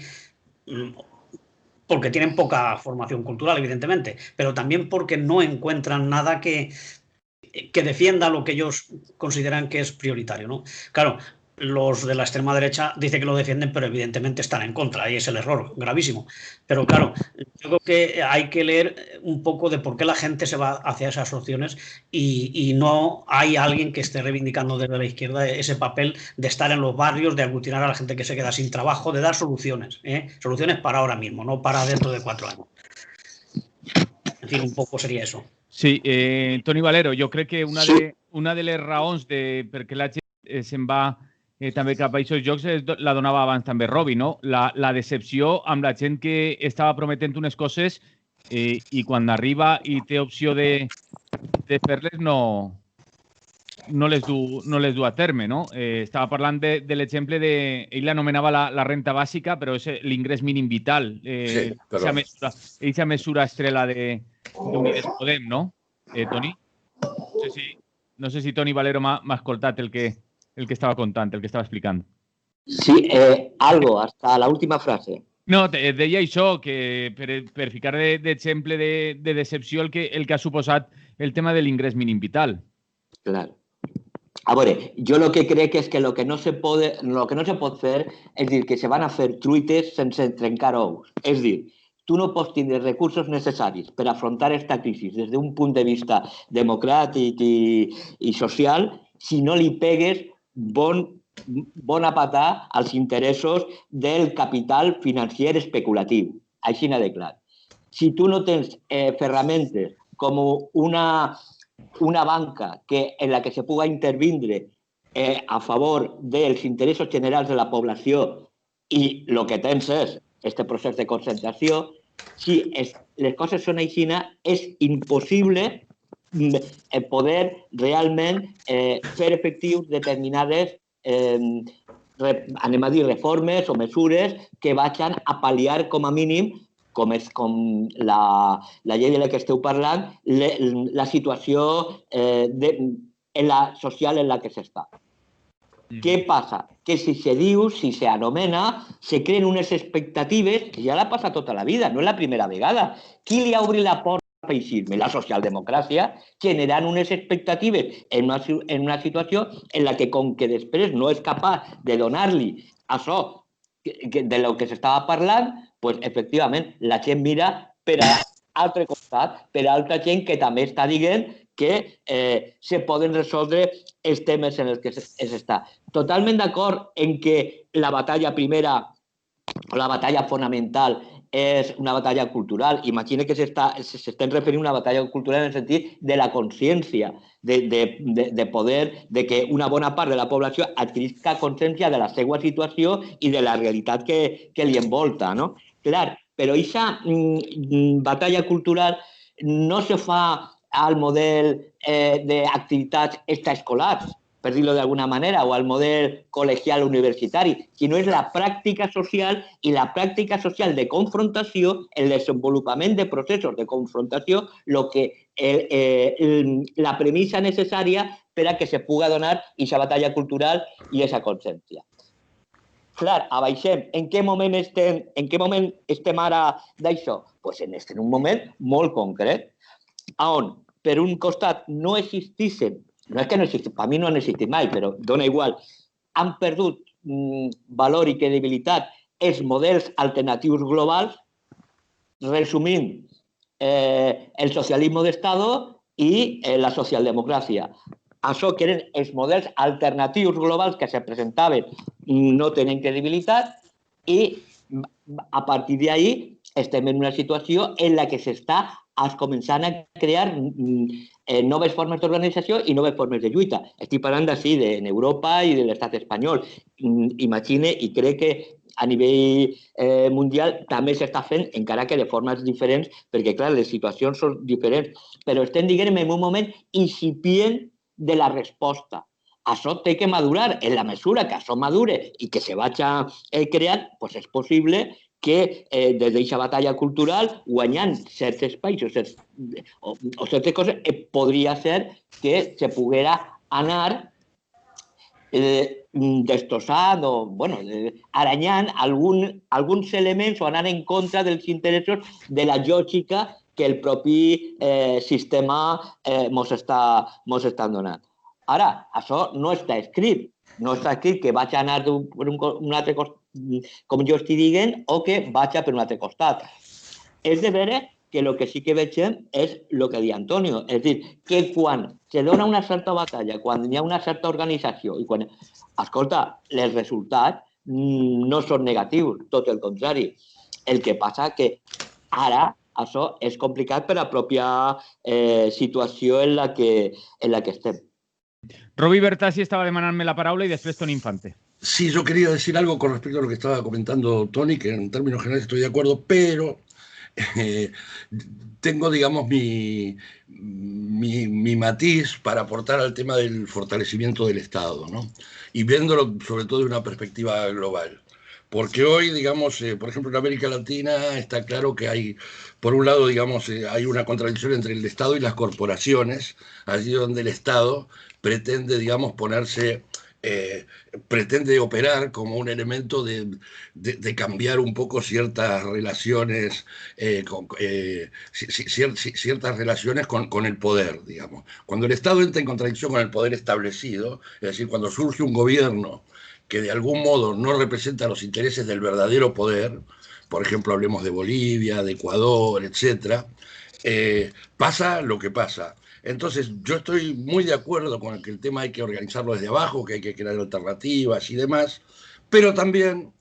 porque tienen poca formación cultural, evidentemente, pero también porque no encuentran nada que defienda lo que ellos consideran que es prioritario, ¿no? Claro, los de la extrema derecha dicen que lo defienden, pero evidentemente están en contra, y es el error gravísimo. Pero claro, yo creo que hay que leer un poco de por qué la gente se va hacia esas opciones y no hay alguien que esté reivindicando desde la izquierda ese papel de estar en los barrios, de aglutinar a la gente que se queda sin trabajo, de dar soluciones, soluciones para ahora mismo, no para dentro de 4 años. En fin, un poco sería eso. Sí, Toni Valero, jo crec que una de les raons perquè la gent se'n va també cap a aquests jocs la donava abans també Robi, no? La decepció amb la gent que estava prometent unes coses i quan arriba i té opció de fer-les no les du a terme, no? Estava parlant de l'exemple ell l'anomenava la renta bàsica, però és l'ingrés mínim vital. Eixa mesura estrella d'Unides Podem, no? Toni? No sé si Toni Valero m'ha escoltat el que estava contant, el que estava explicant. Sí, algo, hasta la última frase. No, deia això, que per ficar d'exemple de decepció el que ha suposat el tema de l'ingrés mínim vital. Claro. A veure, jo el que crec és que el que no se pot fer és dir que se van a fer truites sense trencar ous. És dir, tu no pots tindre recursos necessaris per afrontar aquesta crisi des d'un punt de vista democràtic i social si no li pegues bona patà als interessos del capital financer especulatiu. Així n'ha de clar. Si tu no tens ferramentes com una banca en la que se puga intervindre a favor dels interessos generals de la població i el que tens és este procés de concentració, si les coses són així, és impossible poder realment fer efectius determinades, anem a dir, reformes o mesures que vagin a pal·liar com a mínim, com és la llei de la que esteu parlant, la situació social en la que s'està. Què passa? Que si se diu, si se anomena, se creen unes expectatives que ja l'ha passat tota la vida, no és la primera vegada. Qui li ha obrit la porta al feixisme? La socialdemocràcia, generant unes expectatives en una situació en la que, com que després no és capaç de donar-li això de lo que s'estava parlant, doncs, efectivament, la gent mira per a altre costat, per a altra gent que també està dient que se poden resoldre els temes en els que s'està. Totalment d'acord en que la batalla primera o la batalla fonamental és una batalla cultural. Imagina que s'estem referint a una batalla cultural en el sentit de la consciència, de poder, de que una bona part de la població adquirisca consciència de la seva situació i de la realitat que li envolta, no? Clar, però aquesta batalla cultural no se fa al model d'activitats extraescolars, per dir-ho d'alguna manera, o al model col·legial universitari, sinó és la pràctica social i la pràctica social de confrontació, el desenvolupament de processos de confrontació, la premissa necessària per a que se pugui donar aquesta batalla cultural i aquesta consciència. Clar, abaixem. En què moment estem ara d'això? Doncs en un moment molt concret, on, per un costat, no existissin, no és que no existissin, per mi no han existit mai, però dona igual, han perdut valor i credibilitat els models alternatius globals, resumint el socialisme d'Estado i la socialdemocràcia. Això que eren els models alternatius globals que se presentaven no tenen credibilitat i a partir d'ahí estem en una situació en la que s'està començant a crear noves formes d'organització i noves formes de lluita. Estic parlant d'ací, d'Europa i de l'estat espanyol. Imagine i crec que a nivell mundial també s'està fent, encara que de formes diferents, perquè, clar, les situacions són diferents, però estem, diguem, en un moment incipient de la resposta. Això té que madurar. En la mesura que això madure i que se vagi creant, doncs és possible que des d'aquesta batalla cultural, guanyant certs espais o certes coses, podria ser que se poguera anar destrossant o aranyant alguns elements o anant en contra dels interessos de la lògica que el propi sistema ens està donant. Ara, això no està escrit. No està escrit que vaig anar per un altre costat, com jo estic dient, o que vaig per un altre costat. És de veure que el que sí que veiem és el que diu Antonio. És a dir, que quan se dona una certa batalla, quan hi ha una certa organització, i quan, escolta, els resultats no són negatius, tot el contrari. El que passa que ara això és complicat per la pròpia situació en la que estem. Roby Bertassi estaba demandando la palabra y después Toni Infante. Sí, yo quería decir algo con respecto a lo que estaba comentando Toni, que en términos generales estoy de acuerdo, pero tengo, digamos, mi matiz para aportar al tema del fortalecimiento del Estado, ¿no? Y viéndolo sobre todo de una perspectiva global. Porque hoy, digamos, por ejemplo, en América Latina está claro que hay, por un lado, digamos, hay una contradicción entre el Estado y las corporaciones, allí donde el Estado pretende, digamos, pretende operar como un elemento de cambiar un poco ciertas relaciones, ciertas relaciones con el poder, digamos. Cuando el Estado entra en contradicción con el poder establecido, es decir, cuando surge un gobierno que de algún modo no representa los intereses del verdadero poder, por ejemplo, hablemos de Bolivia, de Ecuador, etc., pasa lo que pasa. Entonces, yo estoy muy de acuerdo con que el tema hay que organizarlo desde abajo, que hay que crear alternativas y demás, pero también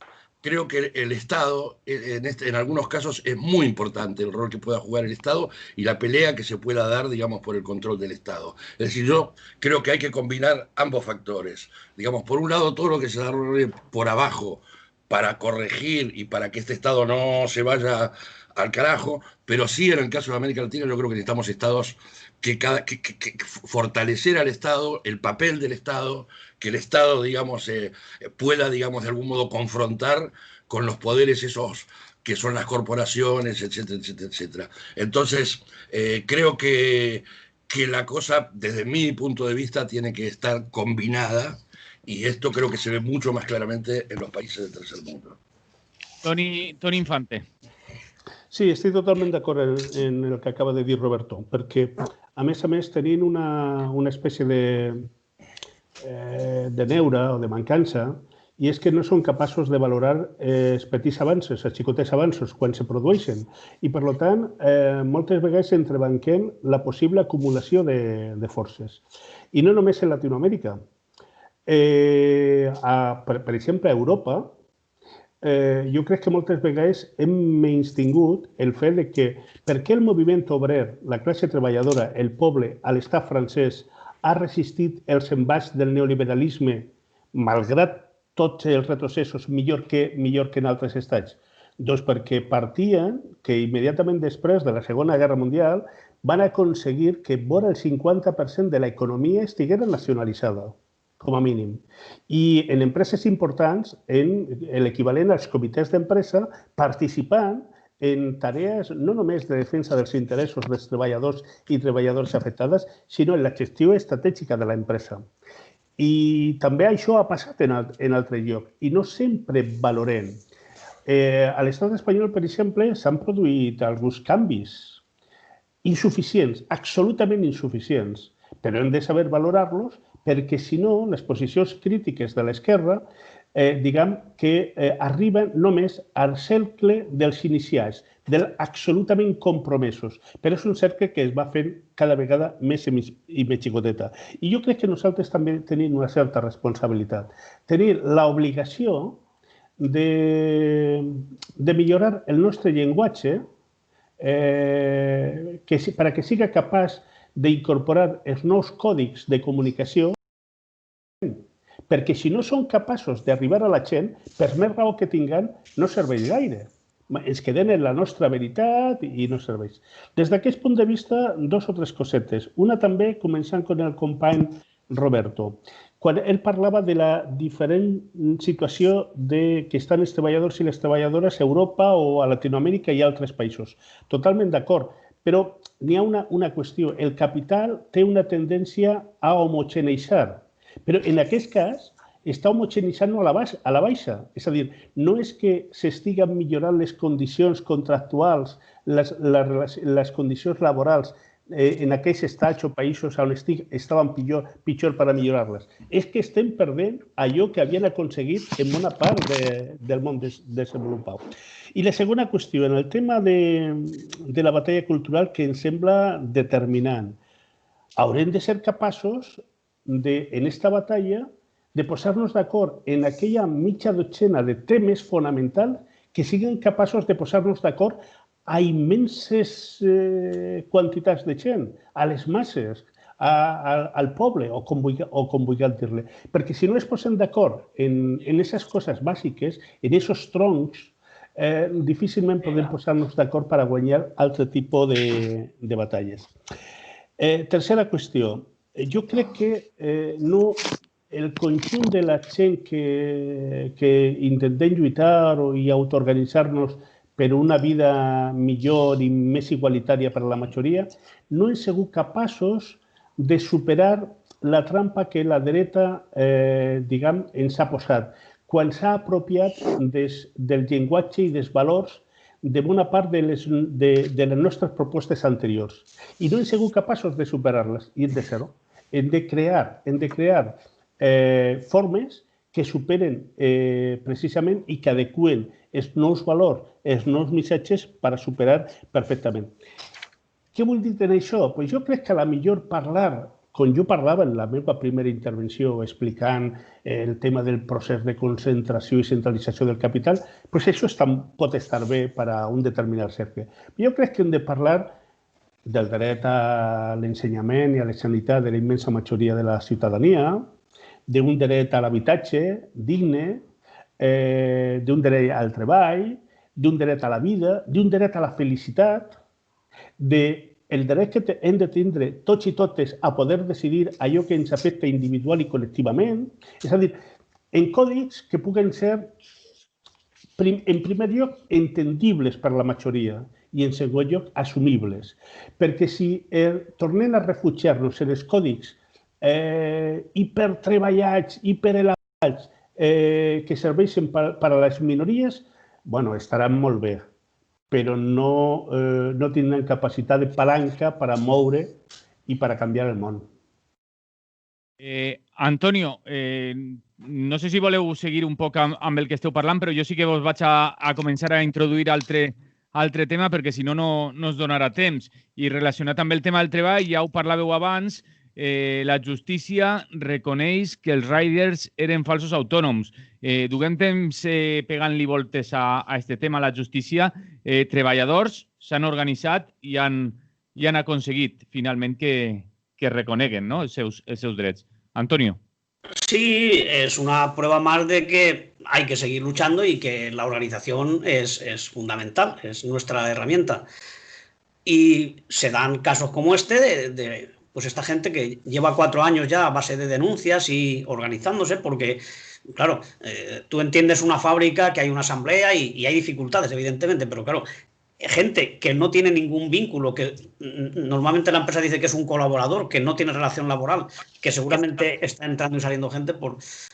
creo que el Estado, en algunos casos, es muy importante el rol que pueda jugar el Estado y la pelea que se pueda dar, digamos, por el control del Estado. Es decir, yo creo que hay que combinar ambos factores. Digamos, por un lado, todo lo que se desarrolle por abajo para corregir y para que este Estado no se vaya al carajo, pero sí en el caso de América Latina yo creo que necesitamos estados que fortalecer al Estado, el papel del Estado, que el Estado, digamos, pueda, digamos, de algún modo confrontar con los poderes esos que son las corporaciones, etcétera, etcétera, etcétera. Entonces, creo que la cosa, desde mi punto de vista, tiene que estar combinada y esto creo que se ve mucho más claramente en los países del tercer mundo. Toni Infante. Sí, estic totalment d'acord en el que acaba de dir Roberto, perquè, a més, tenint una espècie de neura o de mancança, i és que no són capaços de valorar els petits avanços, els xicotets avanços, quan se produeixen. I, per tant, moltes vegades entrebanquem la possible acumulació de forces. I no només en Latinoamèrica. Per exemple, a Europa, jo crec que moltes vegades hem menystingut el fet que per què el moviment obrer, la classe treballadora, el poble, a l'estat francès, ha resistit els embats del neoliberalisme, malgrat tots els retrocessos, millor que en altres estats? Doncs perquè partien que immediatament després de la Segona Guerra Mundial van aconseguir que vora el 50% de l'economia estiguera nacionalitzada, com a mínim. I en empreses importants, en l'equivalent als comitès d'empresa, participant en tarees no només de defensa dels interessos dels treballadors i treballadores afectades, sinó en la gestió estratègica de l'empresa. I també això ha passat en altre lloc i no sempre valorem. A l'estat espanyol, per exemple, s'han produït alguns canvis insuficients, absolutament insuficients, però hem de saber valorar-los perquè, si no, les posicions crítiques de l'esquerra diguem que arriben només al cercle dels iniciats, dels absolutament compromesos. Però és un cercle que es va fent cada vegada més i més xicoteta. I jo crec que nosaltres també tenim una certa responsabilitat. Tenir l'obligació de millorar el nostre llenguatge perquè siga capaç d'incorporar els nous còdics de comunicació, perquè si no són capaços d'arribar a la gent, per més raó que tinguen, no serveix gaire. Ens quedem en la nostra veritat i no serveix. Des d'aquest punt de vista, dos o tres cosetes. Una també, començant amb el company Roberto. Quan ell parlava de la diferent situació que estan els treballadors i les treballadores a Europa o a Latinoamèrica i a altres països. Totalment d'acord. Però n'hi ha una qüestió. El capital té una tendència a homogeneïtzar. Però en aquest cas està homogeneïtzant a la baixa. És a dir, no és que s'estiguen millorant les condicions contractuals, les condicions laborals en aquells estats o països on estaven pitjor per a millorar-les. És que estem perdent allò que havien aconseguit en bona part del món desenvolupat. I la segona qüestió, en el tema de la batalla cultural, que em sembla determinant. Haurem de ser capaços en esta batalla de posar-nos d'acord en aquella mitja dotzena de temes fonamentals que siguin capaços de posar-nos d'acord a immenses quantitats de gent, a les masses, al poble, o com vulgueu dir-li. Perquè si no es posen d'acord en aquestes coses bàsiques, en aquests troncs, difícilment podem posar-nos d'acord per a guanyar altre tipus de batalles. Tercera qüestió. Jo crec que el conjunt de la gent que intentem lluitar i autoorganitzar-nos per una vida millor i més igualitària per a la majoria, no hem sigut capaços de superar la trampa que la dreta, diguem, ens ha posat, quan s'ha apropiat del llenguatge i dels valors de bona part de les nostres propostes anteriors. I no hem sigut capaços de superar-les, i hem de ser-ho. Hem de crear formes que superen precisament i que adequen els nous valors, els nous missatges per a superar perfectament. Què vull dir en això? Jo crec que a la millor parlar, com jo parlava en la meva primera intervenció explicant el tema del procés de concentració i centralització del capital, això pot estar bé per a un determinat cercle. Jo crec que hem de parlar del dret a l'ensenyament i a la sanitat de la immensa majoria de la ciutadania, d'un dret a l'habitatge digne, d'un dret al treball, d'un dret a la vida, d'un dret a la felicitat, del dret que hem de tindre tots i totes a poder decidir allò que ens afecta individual i col·lectivament, és a dir, en còdics que puguen ser, en primer lloc, entendibles per la majoria, i en segon lloc assumibles. Perquè si tornem a refugiar-nos en els còdics hipertreballats, hiperelevats, que serveixen per a les minories, estaran molt bé, però no tindran capacitat de palanca per a moure i per a canviar el món. Antonio, no sé si voleu seguir un poc amb el que esteu parlant, però jo sí que vos vaig a començar a introduir altre tema, perquè si no, no es donarà temps. I relacionat amb el tema del treball, ja ho parlàveu abans, la justícia reconeix que els riders eren falsos autònoms. Duguem temps pegant-li voltes a aquest tema. La justícia, treballadors s'han organitzat i han aconseguit finalment que reconeguen els seus drets. Antonio. Sí, es una prueba más de que hay que seguir luchando y que la organización es fundamental, es nuestra herramienta. Y se dan casos como este de esta gente que lleva 4 años ya a base de denuncias y organizándose, porque, claro, tú entiendes una fábrica que hay una asamblea y hay dificultades, evidentemente, pero claro, gente que no tiene ningún vínculo, que normalmente la empresa dice que es un colaborador, que no tiene relación laboral, que seguramente está entrando y saliendo gente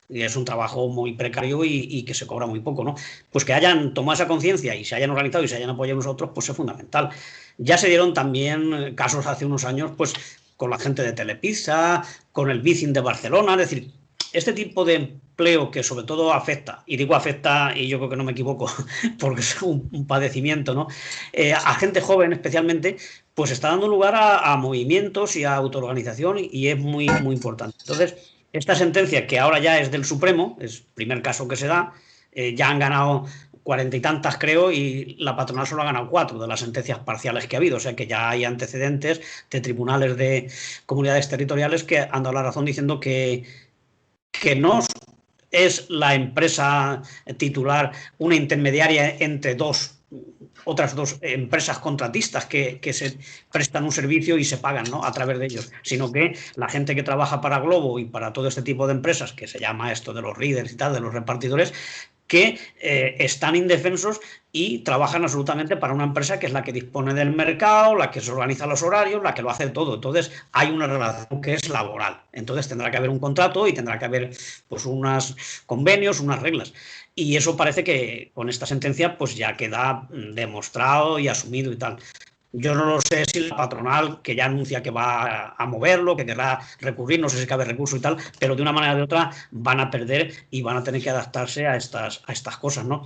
y es un trabajo muy precario y que se cobra muy poco, ¿no? Pues que hayan tomado esa conciencia y se hayan organizado y se hayan apoyado nosotros, pues es fundamental. Ya se dieron también casos hace unos años, pues con la gente de Telepizza, con el Bicing de Barcelona, es decir, este tipo de empleo que sobre todo afecta, y digo afecta, y yo creo que no me equivoco, porque es un padecimiento, ¿no? A gente joven especialmente, pues está dando lugar a movimientos y a autoorganización y es muy, muy importante. Entonces, esta sentencia, que ahora ya es del Supremo, es el primer caso que se da, ya han ganado 40 y tantas, creo, y la patronal solo ha ganado 4 de las sentencias parciales que ha habido, o sea que ya hay antecedentes de tribunales de comunidades territoriales que han dado la razón diciendo que no es la empresa titular una intermediaria entre otras dos empresas contratistas que se prestan un servicio y se pagan, ¿no?, a través de ellos, sino que la gente que trabaja para Globo y para todo este tipo de empresas, que se llama esto de los readers y tal, de los repartidores, que están indefensos y trabajan absolutamente para una empresa que es la que dispone del mercado, la que se organiza los horarios, la que lo hace todo. Entonces hay una relación que es laboral. Entonces tendrá que haber un contrato y tendrá que haber pues unos convenios, unas reglas. Y eso parece que con esta sentencia pues ya queda demostrado y asumido y tal. Yo no lo sé si la patronal, que ya anuncia que va a moverlo, que querrá recurrir, no sé si cabe recurso y tal, pero de una manera o de otra van a perder y van a tener que adaptarse a estas cosas, ¿no?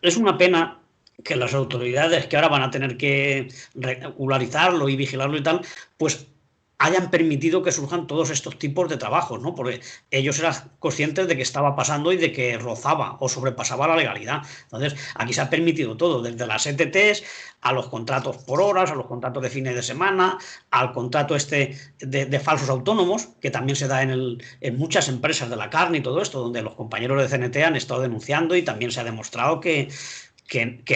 Es una pena que las autoridades que ahora van a tener que regularizarlo y vigilarlo y tal, pues hayan permitido que surjan todos estos tipos de trabajos, ¿no? Porque ellos eran conscientes de que estaba pasando y de que rozaba o sobrepasaba la legalidad. Entonces, aquí se ha permitido todo, desde las ETTs a los contratos por horas, a los contratos de fines de semana, al contrato de falsos autónomos, que también se da en muchas empresas de la carne y todo esto, donde los compañeros de CNT han estado denunciando y también se ha demostrado que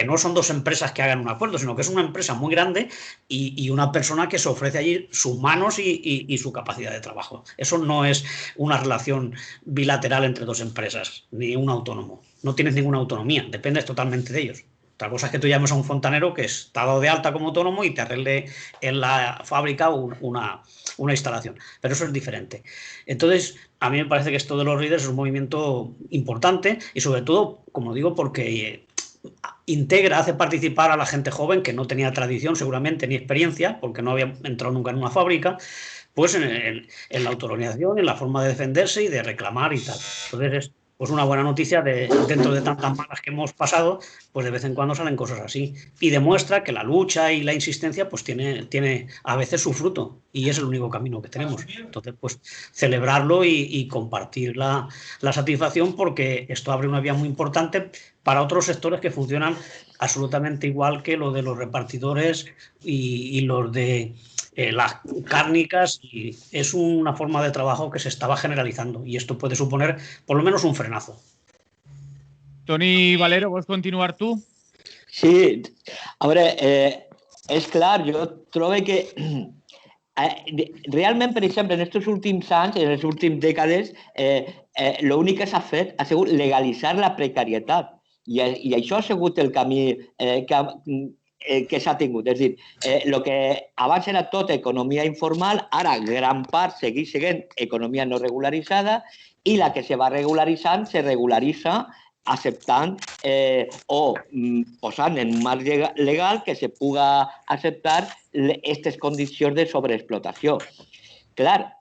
no son dos empresas que hagan un acuerdo, sino que es una empresa muy grande y una persona que se ofrece allí sus manos y su capacidad de trabajo. Eso no es una relación bilateral entre dos empresas, ni un autónomo. No tienes ninguna autonomía, dependes totalmente de ellos. Otra cosa es que tú llames a un fontanero que está dado de alta como autónomo y te arregle en la fábrica una instalación. Pero eso es diferente. Entonces, a mí me parece que esto de los readers es un movimiento importante y sobre todo, como digo, porque integra, hace participar a la gente joven que no tenía tradición seguramente ni experiencia, porque no había entrado nunca en una fábrica, pues en la autoorganización, en la forma de defenderse y de reclamar y tal. Entonces es pues una buena noticia dentro de tantas malas que hemos pasado, pues de vez en cuando salen cosas así. Y demuestra que la lucha y la insistencia pues tiene a veces su fruto y es el único camino que tenemos. Entonces, pues celebrarlo y compartir la satisfacción porque esto abre una vía muy importante para otros sectores que funcionan absolutamente igual que lo de los repartidores y los de las cárnicas, y es una forma de trabajo que se estaba generalizando y esto puede suponer por lo menos un frenazo. Toni Valero, ¿vols continuar tu? Sí, a veure, és clar, jo trobo que realment, per exemple, en aquests últims anys, en les últimes dècades, l'únic que s'ha fet ha sigut legalitzar la precarietat i això ha sigut el camí que s'ha tingut. És a dir, el que abans era tot economia informal, ara gran part segueix sent economia no regularitzada i la que se va regularitzant se regularitza acceptant o posant en un marc legal que se puga acceptar aquestes condicions de sobreexplotació. Clar,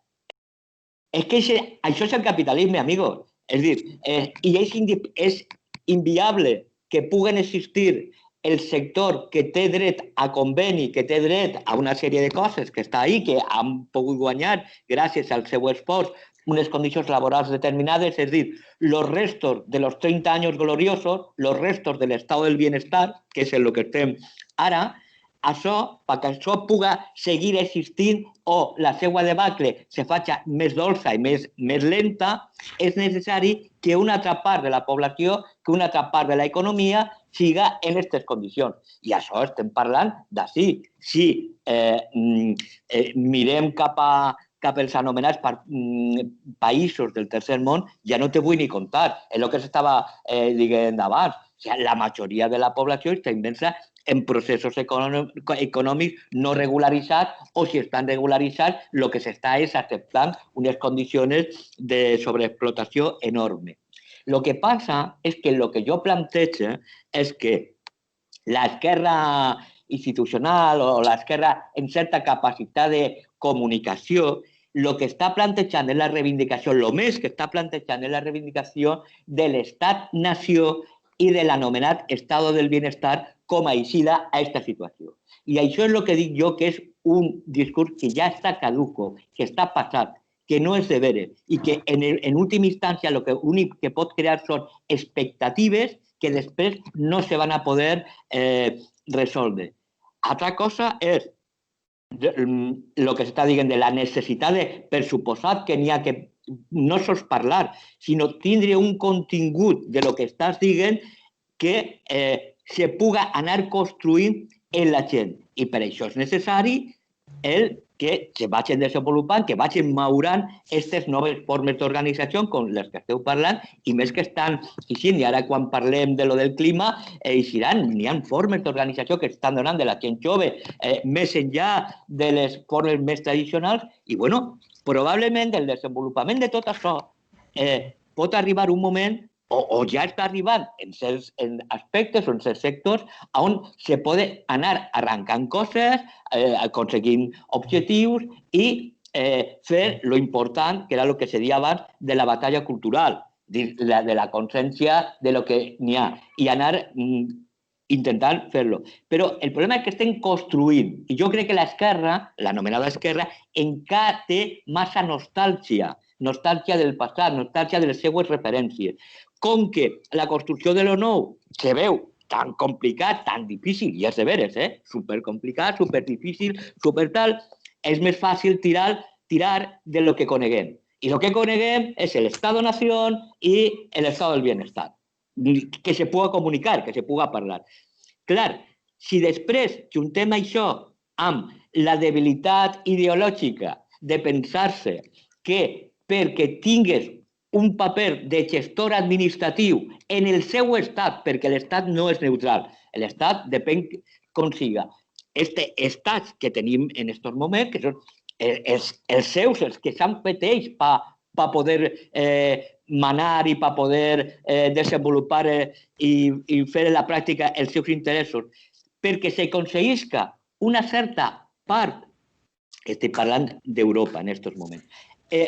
és que això és el capitalisme, amigos. És a dir, i és inviable que puguen existir el sector que té dret a conveni, que té dret a una sèrie de coses que està ahí, que han pogut guanyar gràcies al seu esforç unes condicions laborals determinades, és a dir, los restos de los 30 años gloriosos, los restos del estado del bienestar, que és el que estem ara, això, perquè això puga seguir existint o la seva debacle se faci més dolça i més lenta, és necessari que una altra part de la població, que una altra part de l'economia siga en aquestes condicions. I això estem parlant d'ací. Si mirem cap als anomenats països del tercer món, ja no te vull ni contar. És el que s'estava dient abans. La majoria de la població està immersa en processos econòmics no regularitzats, o si estan regularitzats, el que s'està és acceptant unes condicions de sobreexplotació enorme. Lo que passa és que el que jo plantejo és que l'esquerra institucional o l'esquerra en certa capacitat de comunicació, el que està plantejant és la reivindicació, el més que està plantejant és la reivindicació de l'estat-nació i de l'anomenat estado del bienestar com a eixida a aquesta situació. I això és el que dic jo, que és un discurs que ja està caduco, que està passat, que no és de veres i que en última instància l'únic que pot crear són expectatives que després no se van a poder resoldre. Altra cosa és el que s'està dient de la necessitat de, per suposat que n'hi ha que no sols parlar, sinó tindre un contingut de lo que estàs dient que se puga anar construint en la gent. I per això és necessari que se vagin desenvolupant, que vagin madurant aquestes noves formes d'organització com les que esteu parlant i més que estan eixint. I ara quan parlem de lo del clima, n'hi ha formes d'organització que estan donant de la gent jove més enllà de les formes més tradicionals i, bueno, probablement el desenvolupament de tot això pot arribar un moment o ja està arribant en certs aspectes o en certs sectors on se pot anar arrencant coses, aconseguint objectius i fer lo important, que era el que se deia abans, de la batalla cultural, de la consciència de lo que n'hi ha, i anar intentant fer-lo. Però el problema és que estem construint, i jo crec que l'esquerra, l'anomenada esquerra, encara té massa nostàlgia del passat, nostàlgia de les seues referències. Com que la construcció de lo nou se veu tan complicat, tan difícil, i és de veres, supercomplicat, superdifícil, supertal, és més fàcil tirar de lo que coneguem. I lo que coneguem és l'Estado-Nació i l'Estado del Bienestar, que se pugui comunicar, que se pugui parlar. Clar, si després juntem això amb la debilitat ideològica de pensar-se que perquè tingues un paper de gestor administratiu en el seu estat, perquè l'estat no és neutral, l'estat depèn com siga. Aquests estats que tenim en aquests moments, que són els seus, els que s'han fet ells per poder manar i per poder desenvolupar i fer en la pràctica els seus interessos, perquè s'aconseguisca una certa part, estic parlant d'Europa en aquests moments,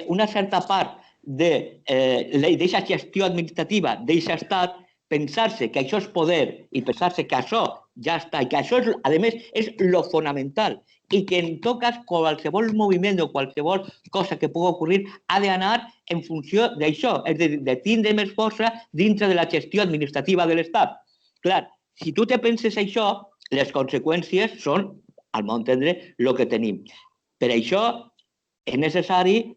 una certa part d'aquesta gestió administrativa d'aquest estat, pensar-se que això és poder i pensar-se que això ja està i que això, a més, és lo fonamental i que en tot cas qualsevol moviment o qualsevol cosa que pugui ocorrir ha d'anar en funció d'això, és a dir, de tindre més força dintre de la gestió administrativa de l'Estat. Clar, si tu te penses això, les conseqüències són, al meu entendre, el que tenim. Per això és necessari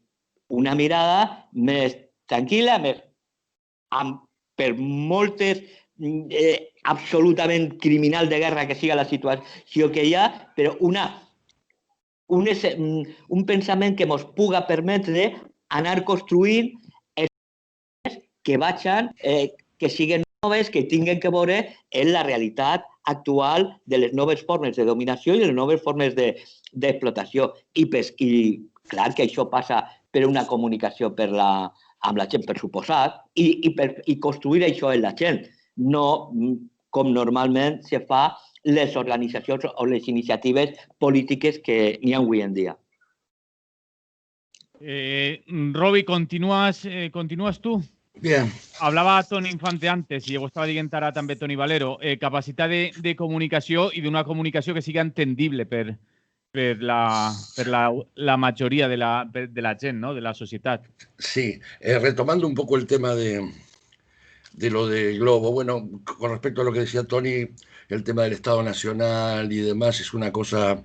una mirada més tranquil·la, per moltes absolutament criminal de guerra que siga la situació que hi ha, però un pensament que ens pugui permetre anar construint que vagin, que siguin noves, que tinguin que veure en la realitat actual de les noves formes de dominació i de les noves formes d'explotació. I clar que això passa per una comunicació amb la gent, per suposat, i construir això en la gent, no com normalment se fa les organitzacions o les iniciatives polítiques que n'hi ha avui en dia. Robi, ¿continúas tú? Bien. Hablaba Toni Infante antes, i ho estava dient ara també Toni Valero, capacitat de comunicació i d'una comunicació que sigui entendible per la mayoría de la gent, ¿no? De la sociedad. Sí, retomando un poco el tema de lo del globo, bueno, con respecto a lo que decía Toni, el tema del Estado Nacional y demás es una cosa,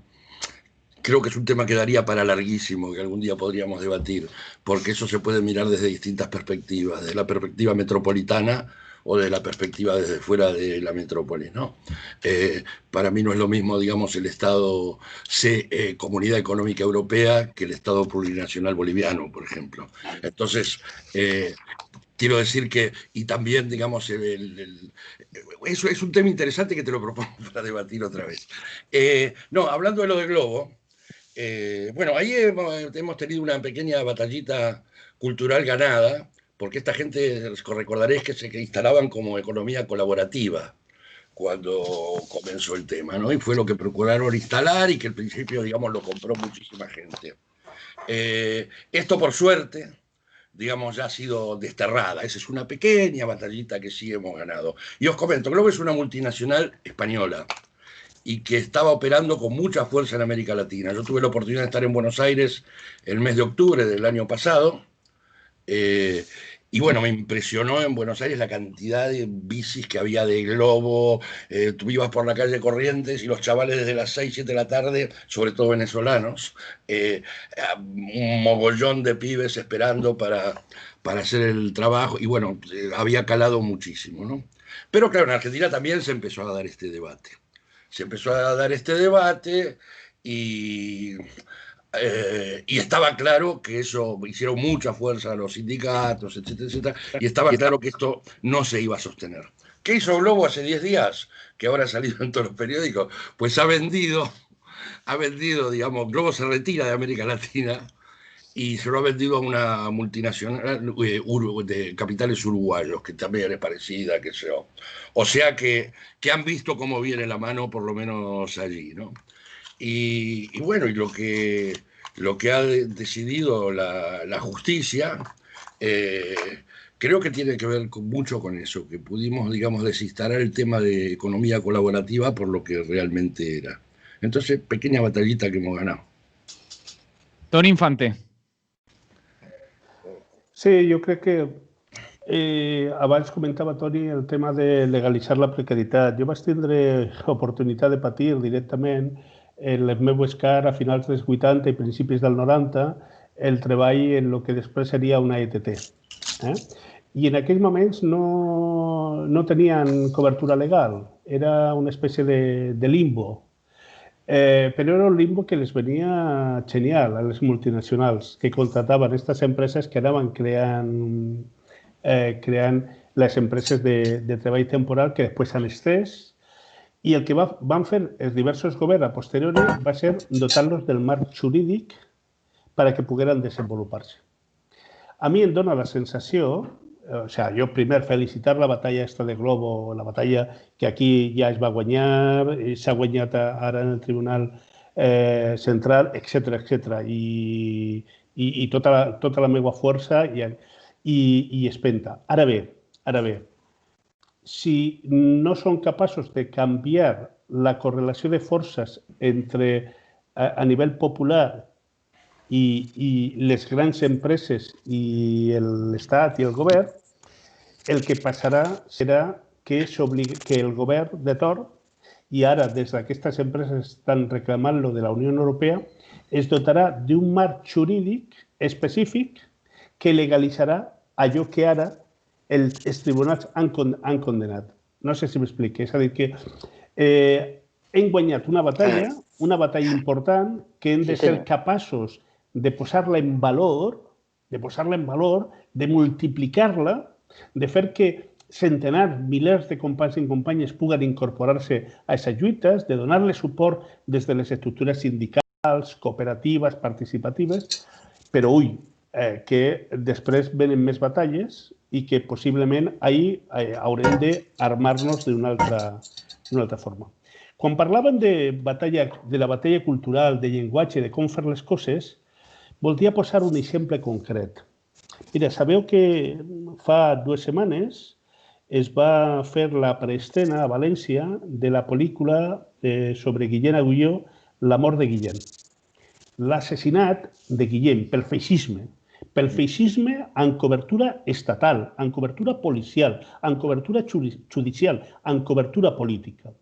creo que es un tema que daría para larguísimo, que algún día podríamos debatir, porque eso se puede mirar desde distintas perspectivas, desde la perspectiva metropolitana o de la perspectiva desde fuera de la metrópolis, ¿no? Para mí no es lo mismo, digamos, el Estado Comunidad Económica Europea que el Estado Plurinacional Boliviano, por ejemplo. Entonces, Quiero decir que, y también, digamos, eso es un tema interesante que te lo propongo para debatir otra vez. No, hablando de lo del globo, bueno, ahí hemos tenido una pequeña batallita cultural ganada, porque esta gente, recordaréis que se instalaban como economía colaborativa cuando comenzó el tema, ¿no? Y fue lo que procuraron instalar y que al principio, digamos, lo compró muchísima gente. Esto, por suerte, digamos, ya ha sido desterrada. Esa es una pequeña batallita que sí hemos ganado. Y os comento, Globo es una multinacional española y que estaba operando con mucha fuerza en América Latina. Yo tuve la oportunidad de estar en Buenos Aires el mes de octubre del año pasado. Y bueno, me impresionó en Buenos Aires la cantidad de bicis que había de Globo. Tú ibas por la calle Corrientes y los chavales desde las 6, 7 de la tarde, sobre todo venezolanos, un mogollón de pibes esperando para hacer el trabajo. Y bueno, había calado muchísimo, ¿no? Pero claro, en Argentina también se empezó a dar este debate. Se empezó a dar este debate y estaba claro que eso hicieron mucha fuerza a los sindicatos, etcétera, etcétera, y estaba claro que esto no se iba a sostener. ¿Qué hizo Globo hace 10 días? Que ahora ha salido en todos los periódicos. Pues ha vendido, digamos, Globo se retira de América Latina y se lo ha vendido a una multinacional de capitales uruguayos, que también es parecida, que sea. O sea que han visto cómo viene la mano, por lo menos allí, ¿no? Y bueno, y lo que ha decidido la justicia, creo que tiene que ver mucho con eso, que pudimos, digamos, desinstalar el tema de economía colaborativa por lo que realmente era. Entonces, pequeña batallita que hemos ganado. Toni Infante. Sí, jo crec que abans comentava, Toni, el tema de legalitzar la precarietat. Jo vaig tindre oportunitat de patir directament en les meves cars a finals dels 80 i principis del 90 el treball en el que després seria una ETT. I en aquells moments no tenien cobertura legal, era una espècie de limbo. Però era un limbo que les venia genial a les multinacionals, que contrataven aquestes empreses que anaven creant les empreses de treball temporal que després s'han estès, i el que van fer els diversos governs a posteriori va ser dotar-los del marc jurídic perquè pogueren desenvolupar-se. A mi em dona la sensació, o sea, jo primer felicitar la batalla esta de Globo, la batalla que aquí ja es va guanyar, s'ha guanyat ara en el Tribunal Central, etc. I tota la meva força i espenta. Ara bé, si no són capaços de canviar la correlació de forces entre a nivell popular i les grans empreses i l'Estat i el govern, el que passarà serà que el govern de torn, i ara des d'aquestes empreses estan reclamant-lo de la Unió Europea, es dotarà d'un marc jurídic específic que legalitzarà allò que ara els tribunals han condenat. No sé si m'explico. És a dir, que hem guanyat una batalla important que hem de ser capaços de posar-la en valor, de multiplicar-la, de fer que centenars, milers de companys i companyes puguen incorporar-se a aquestes lluites, de donar-les suport des de les estructures sindicals, cooperatives, participatives, però que després venen més batalles i que possiblement ahir haurem d'armar-nos d'una altra forma. Quan parlaven de la batalla cultural, de llenguatge, de com fer les coses, voldria posar un exemple concret. Mira, sabeu que fa 2 setmanes es va fer la preestrena a València de la pel·lícula sobre Guillem Agulló, La mort de Guillem. L'assassinat de Guillem pel feixisme en cobertura estatal, en cobertura policial, en cobertura judicial, en cobertura política.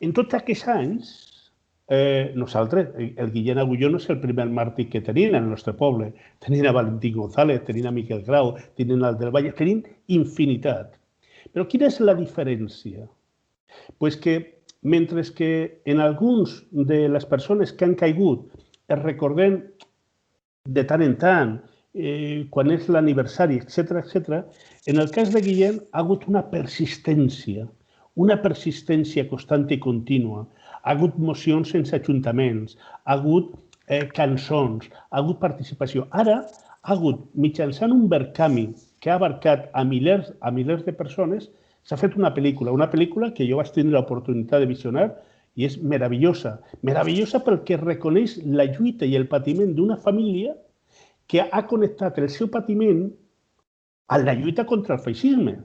En tots aquests anys, nosaltres, el Guillem Agulló no és el primer màrtir que tenim en el nostre poble. Tenim a Valentín González, tenim a Miquel Grau, tenim al del Valle, tenim infinitat. Però quina és la diferència? Pues que mentre que en alguns de les persones que han caigut es recordem de tant en tant quan és l'aniversari, etc. En el cas de Guillem ha hagut una persistència constant i contínua. Ha hagut mocions sense ajuntaments, ha hagut cançons, ha hagut participació. Ara ha hagut, mitjançant un Verkami que ha abarcat a milers de persones, s'ha fet una pel·lícula que jo vaig tenir l'oportunitat de visionar i és meravellosa. Meravellosa perquè reconeix la lluita i el patiment d'una família que ha connectat el seu patiment a la lluita contra el feixisme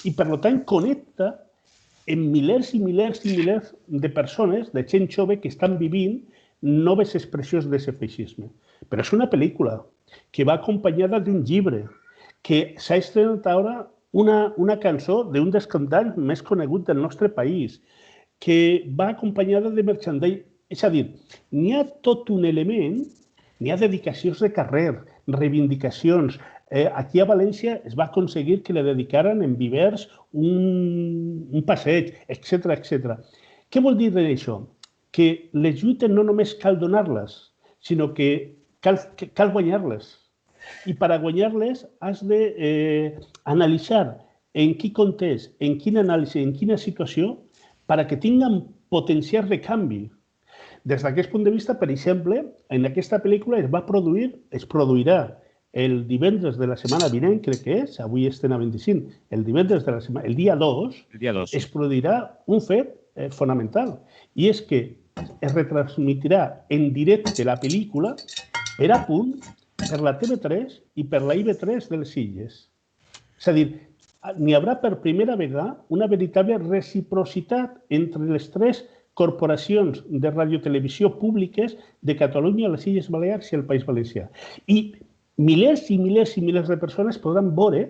i, per tant, connecta amb milers i milers de persones, de gent jove que estan vivint noves expressions d'aquest feixisme. Però és una pel·lícula que va acompanyada d'un llibre, que s'ha estrenat ara una cançó d'un dels cantants més coneguts del nostre país, que va acompanyada de merchandise. És a dir, n'hi ha tot un element, n'hi ha dedicacions de carrer, reivindicacions. Aquí a València es va aconseguir que le dedicaren en vivers un passeig, etc. Què vol dir això? Que les lluites no només cal donar-les, sinó que cal guanyar-les. I per a guanyar-les has d'analitzar en quin context, en quina anàlisi, en quina situació, perquè tinguen potencial de canvi. Des d'aquest punt de vista, per exemple, en aquesta pel·lícula es produirà el divendres de la setmana vinent, crec que és, avui estem a 25, el divendres de la setmana, el dia 2, es produirà un fet fonamental, i és que es retransmitirà en directe la pel·lícula per a punt per la TV3 i per la IB3 de les Illes. És a dir, n'hi haurà per primera vegada una veritable reciprocitat entre les tres corporacions de radiotelevisió públiques de Catalunya, les Illes Balears i el País Valencià. I milers i milers de persones podran veure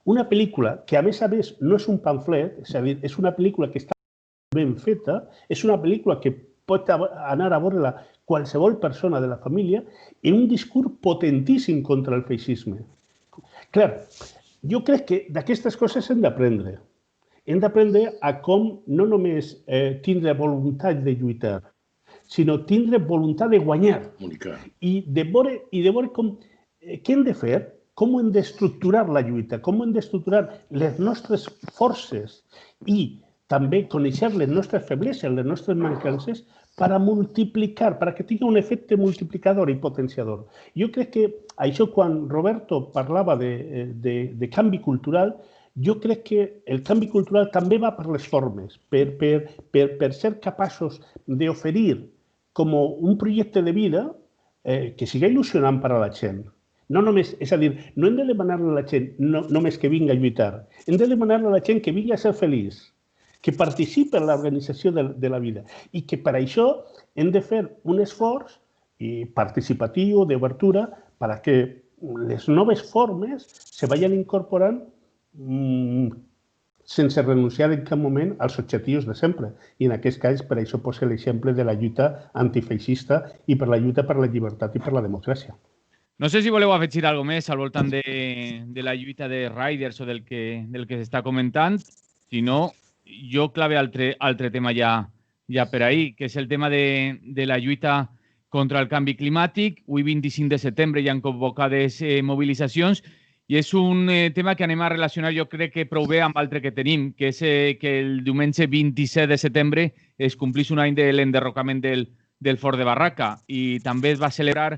una pel·lícula que, a més, no és un pamflet, és a dir, és una pel·lícula que està ben feta, és una pel·lícula que pot anar a veure-la qualsevol persona de la família en un discurs potentíssim contra el feixisme. Clar, jo crec que d'aquestes coses hem d'aprendre. Hem d'aprendre a com no només tindre voluntat de lluitar, sinó tindre voluntat de guanyar. I de veure què hem de fer, com hem d'estructurar la lluita, com hem d'estructurar les nostres forces i també conèixer les nostres febleses, les nostres mancances, per a multiplicar, perquè tingui un efecte multiplicador i potenciador. Jo crec que això, quan Roberto parlava de canvi cultural, jo crec que el canvi cultural també va per les formes, per ser capaços d'oferir com un projecte de vida que sigui il·lusionant per a la gent. No només, és a dir, no hem de demanar-li a la gent només que vingui a lluitar, hem de demanar-li a la gent que vingui a ser feliç, que participi en l'organització de la vida i que per això hem de fer un esforç participatiu, d'obertura, perquè les noves formes se vagin incorporant sense renunciar en cap moment als objectius de sempre. I en aquest cas, per això posa l'exemple de la lluita antifeixista i per la lluita per la llibertat i per la democràcia. No sé si voleu afegir alguna cosa més al voltant de la lluita de Riders o del que s'està comentant. Si no, jo clave altre tema ja per ahir, que és el tema de la lluita contra el canvi climàtic. Avui, 25 de setembre, hi ha convocades mobilitzacions i és un tema que anem a relacionar, jo crec que prou bé amb l'altre que tenim, que és que el diumenge 27 de setembre es complís un any de l'enderrocament del Fort de Barraca i també es va celebrar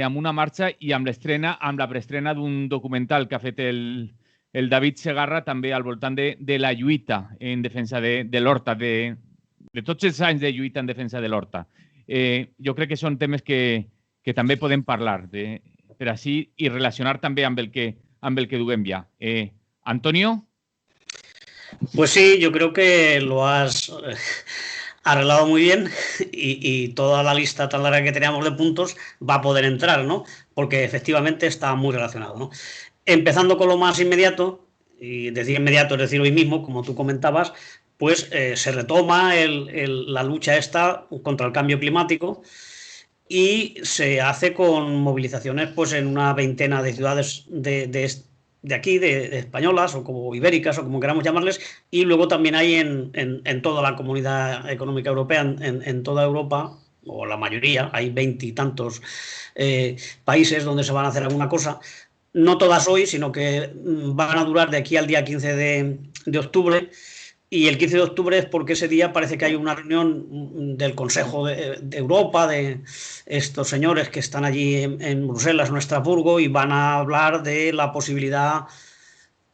amb una marxa i amb la preestrena d'un documental que ha fet el David Segarra també al voltant de la lluita en defensa de l'Horta, de tots els anys de lluita en defensa de l'Horta. Jo crec que són temes que també podem parlar per així i relacionar també amb el que duguem ja. Antonio? Pues sí, yo creo que lo has arreglado muy bien y toda la lista tan larga que teníamos de puntos va a poder entrar, ¿no? Porque efectivamente está muy relacionado, ¿no? Empezando con lo más inmediato, y decir inmediato es decir hoy mismo, como tú comentabas, pues se retoma la lucha esta contra el cambio climático y se hace con movilizaciones pues en una veintena de ciudades de aquí, de españolas o como ibéricas o como queramos llamarles, y luego también hay en toda la Comunidad Económica Europea, en toda Europa, o la mayoría, hay 20 y tantos países donde se van a hacer alguna cosa. No todas hoy, sino que van a durar de aquí al día 15 de octubre. Y el 15 de octubre es porque ese día parece que hay una reunión del Consejo de Europa, de estos señores que están allí en Bruselas, en Estrasburgo, y van a hablar de la posibilidad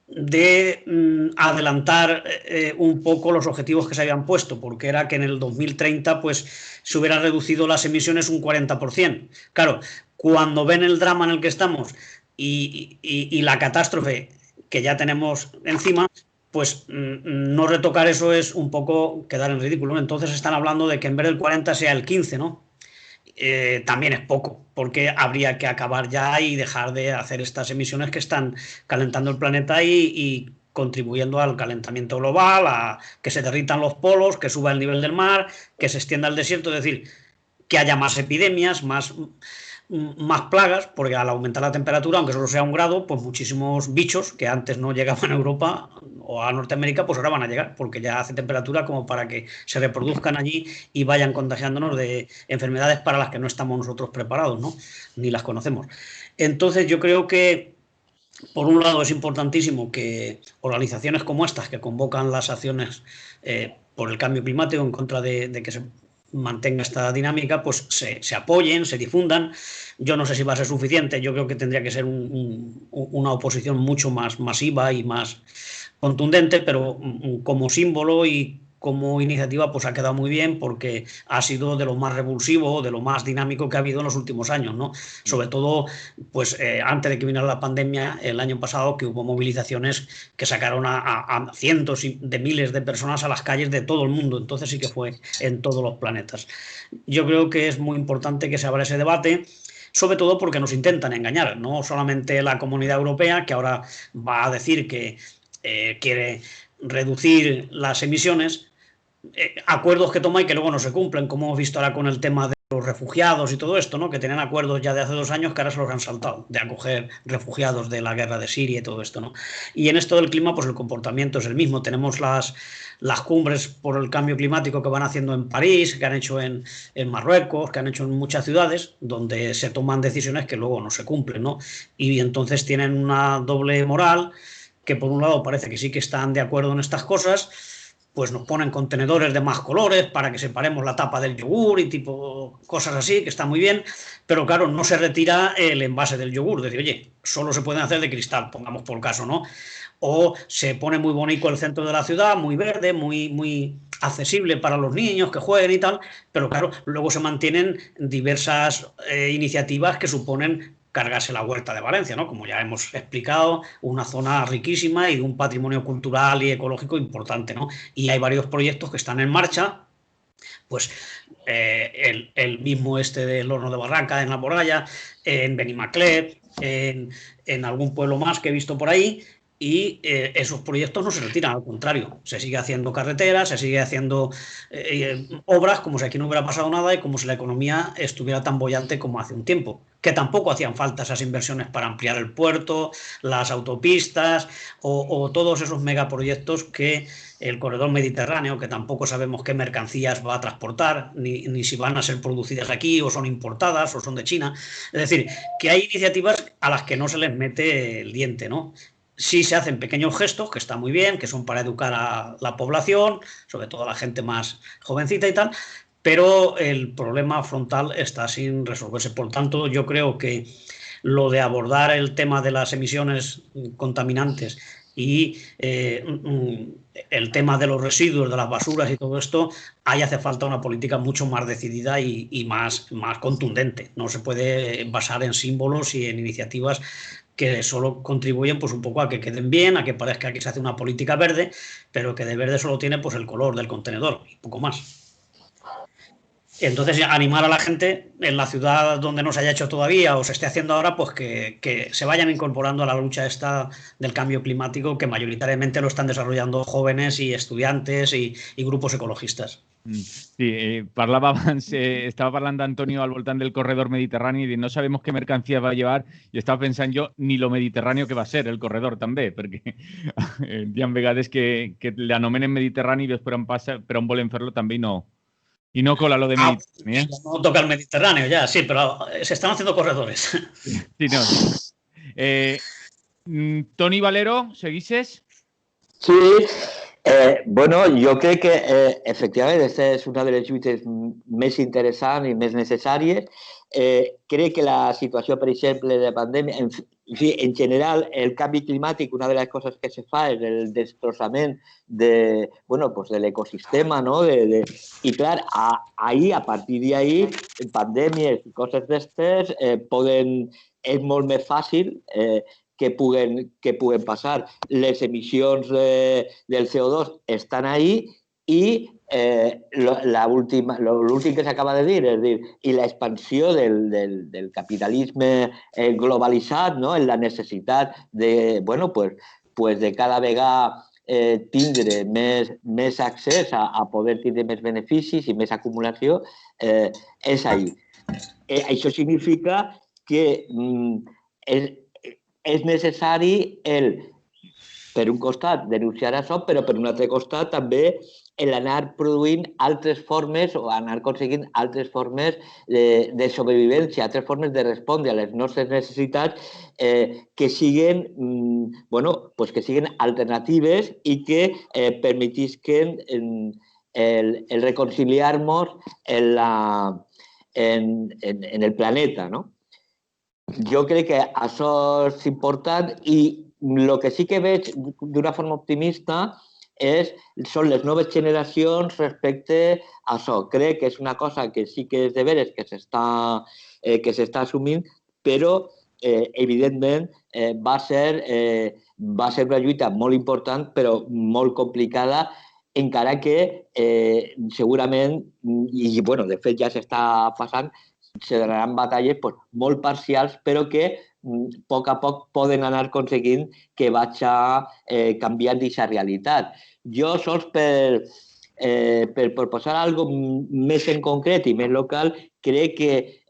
de adelantar un poco los objetivos que se habían puesto, porque era que en el 2030 pues, se hubieran reducido las emisiones un 40%. Claro, cuando ven el drama en el que estamos y la catástrofe que ya tenemos encima, pues no retocar eso es un poco quedar en ridículo, ¿no? Entonces están hablando de que en vez del 40 sea el 15, ¿no? También es poco, porque habría que acabar ya y dejar de hacer estas emisiones que están calentando el planeta y contribuyendo al calentamiento global, a que se derritan los polos, que suba el nivel del mar, que se extienda el desierto, es decir, que haya más epidemias, más plagas, porque al aumentar la temperatura, aunque solo sea 1 grado, pues muchísimos bichos que antes no llegaban a Europa o a Norteamérica, pues ahora van a llegar, porque ya hace temperatura como para que se reproduzcan allí y vayan contagiándonos de enfermedades para las que no estamos nosotros preparados, ¿no? Ni las conocemos. Entonces yo creo que, por un lado, es importantísimo que organizaciones como estas, que convocan las acciones por el cambio climático en contra de que se mantenga esta dinámica, pues se apoyen, se difundan. Yo no sé si va a ser suficiente, yo creo que tendría que ser una oposición mucho más masiva y más contundente, pero como símbolo y como iniciativa pues ha quedado muy bien porque ha sido de lo más revulsivo, de lo más dinámico que ha habido en los últimos años, ¿no? Sobre todo pues antes de que viniera la pandemia, el año pasado, que hubo movilizaciones que sacaron a cientos de miles de personas a las calles de todo el mundo, entonces sí que fue en todos los planetas. Yo creo que es muy importante que se abra ese debate, sobre todo porque nos intentan engañar, no solamente la Comunidad Europea, que ahora va a decir que quiere reducir las emisiones, acuerdos que toma y que luego no se cumplen, como hemos visto ahora con el tema de los refugiados y todo esto, ¿no? Que tenían acuerdos ya de hace 2 años que ahora se los han saltado, de acoger refugiados de la guerra de Siria y todo esto, ¿no? Y en esto del clima, pues el comportamiento es el mismo. Tenemos las cumbres por el cambio climático que van haciendo en París, que han hecho en Marruecos, que han hecho en muchas ciudades, donde se toman decisiones que luego no se cumplen, ¿no? Y entonces tienen una doble moral, que por un lado parece que sí que están de acuerdo en estas cosas, pues nos ponen contenedores de más colores para que separemos la tapa del yogur y tipo cosas así, que está muy bien, pero claro, no se retira el envase del yogur, decir, oye, solo se pueden hacer de cristal, pongamos por caso, ¿no? O se pone muy bonito el centro de la ciudad, muy verde, muy accesible para los niños que jueguen y tal, pero claro, luego se mantienen diversas iniciativas que suponen cargarse la Huerta de Valencia, ¿no? Como ya hemos explicado, una zona riquísima y de un patrimonio cultural y ecológico importante, ¿no? Y hay varios proyectos que están en marcha, pues el mismo del Horno de Barranca en La Moralla, en Benimaclet, en algún pueblo más que he visto por ahí, y esos proyectos no se retiran, al contrario, se sigue haciendo carreteras, se sigue haciendo obras como si aquí no hubiera pasado nada y como si la economía estuviera tan boyante como hace un tiempo, que tampoco hacían falta esas inversiones para ampliar el puerto, las autopistas o todos esos megaproyectos que el corredor mediterráneo, que tampoco sabemos qué mercancías va a transportar, ni si van a ser producidas aquí o son importadas o son de China. Es decir, que hay iniciativas a las que no se les mete el diente, ¿no? Sí se hacen pequeños gestos, que está muy bien, que son para educar a la población, sobre todo a la gente más jovencita y tal, pero el problema frontal está sin resolverse. Por tanto, yo creo que lo de abordar el tema de las emisiones contaminantes y el tema de los residuos, de las basuras y todo esto, ahí hace falta una política mucho más decidida y más contundente. No se puede basar en símbolos y en iniciativas que solo contribuyen pues un poco a que queden bien, a que parezca que se hace una política verde, pero que de verde solo tiene pues el color del contenedor y poco más. Entonces, animar a la gente en la ciudad donde no se haya hecho todavía o se esté haciendo ahora, pues que se vayan incorporando a la lucha esta del cambio climático, que mayoritariamente lo están desarrollando jóvenes y estudiantes y grupos ecologistas. Sí, estaba hablando Antonio al voltant del corredor mediterrani i no sabemos què mercancías va a llevar i estava pensant jo ni lo mediterrani que va ser el corredor també, perquè hi ha vegades que l'anomenen mediterrani i després on passa, per on volen fer-lo també i no Y no cola lo de Mediterráneo. No toca el Mediterráneo ya, sí, pero se están haciendo corredores. Sí, no. Toni Valero, seguises? Sí, bueno, jo crec que efectivament aquesta és una de les lluites més interessants i més necessàries. Crec que la situació, per exemple, de pandèmia, en general, el canvi climàtic, una de les coses que se fa és el destrossament de l'ecosistema, no? I clar, ahir, a partir d'ahir, pandèmies i coses d'estes és molt més fàcil que puguen passar. Les emissions del CO2 estan ahí i l'últim que s'acaba de dir, és a dir, i l'expansió del capitalisme globalitzat, no? En la necessitat de, de cada vegada tindre més accés a poder tindre més beneficis i més acumulació, és ahí. Això significa que és necessari per un costat, denunciar això, però per un altre costat també l'anar produint altres formes o anar aconseguint altres formes de sobrevivència, altres formes de respondre a les nostres necessitats que siguin alternatives i que permetisquen el reconciliar-nos en el planeta, no? Jo crec que això és important i el que sí que veig d'una forma optimista són les noves generacions respecte a això. Crec que és una cosa que sí que és de veres que s'està assumint, però evidentment va ser una lluita molt important però molt complicada, encara que segurament, i de fet ja s'està passant, se donaran batalles molt parcials, però que a poc poden anar aconseguint que vagi canviant aquesta realitat. Jo, sols per proposar alguna cosa més en concret i més local, crec que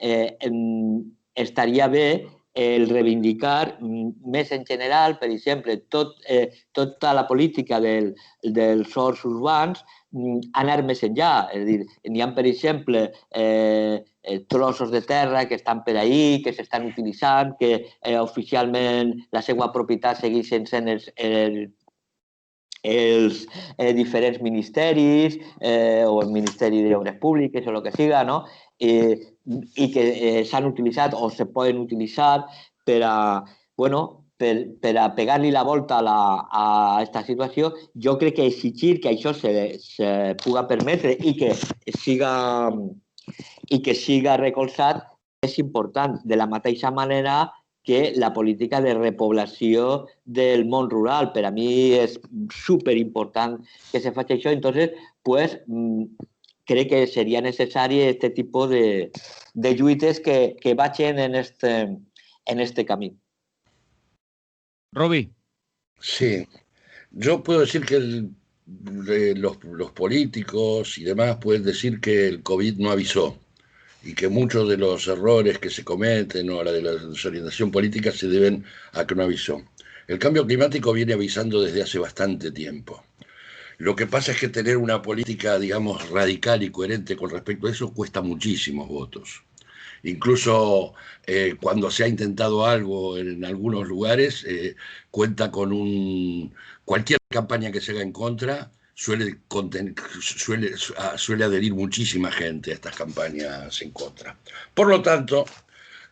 estaria bé el reivindicar més en general, per exemple, tota la política dels horts urbans, anar més enllà. És a dir, n'hi ha, per exemple, trossos de terra que estan per ahí, que s'estan utilitzant, que oficialment la seva propietat segueixen sent els diferents ministeris o el Ministeri d'Obres Públiques o el que siga, no? I que s'han utilitzat o se poden utilitzar per a pegar-li la volta a aquesta situació. Jo crec que exigir que això se pugui permetre i que siga recolzat és important, de la mateixa manera que la política de repoblació del món rural. Per a mi és superimportant que se faci això. Entonces, crec que seria necessari aquest tipus de lluites que vagin en este camí. Roby. Sí, yo puedo decir que los políticos y demás pueden decir que el COVID no avisó y que muchos de los errores que se cometen o la de la desorientación política se deben a que no avisó. El cambio climático viene avisando desde hace bastante tiempo. Lo que pasa es que tener una política, digamos, radical y coherente con respecto a eso cuesta muchísimos votos. Incluso cuando se ha intentado algo en algunos lugares, cuenta con cualquier campaña que se haga en contra, suele adherir muchísima gente a estas campañas en contra. Por lo tanto,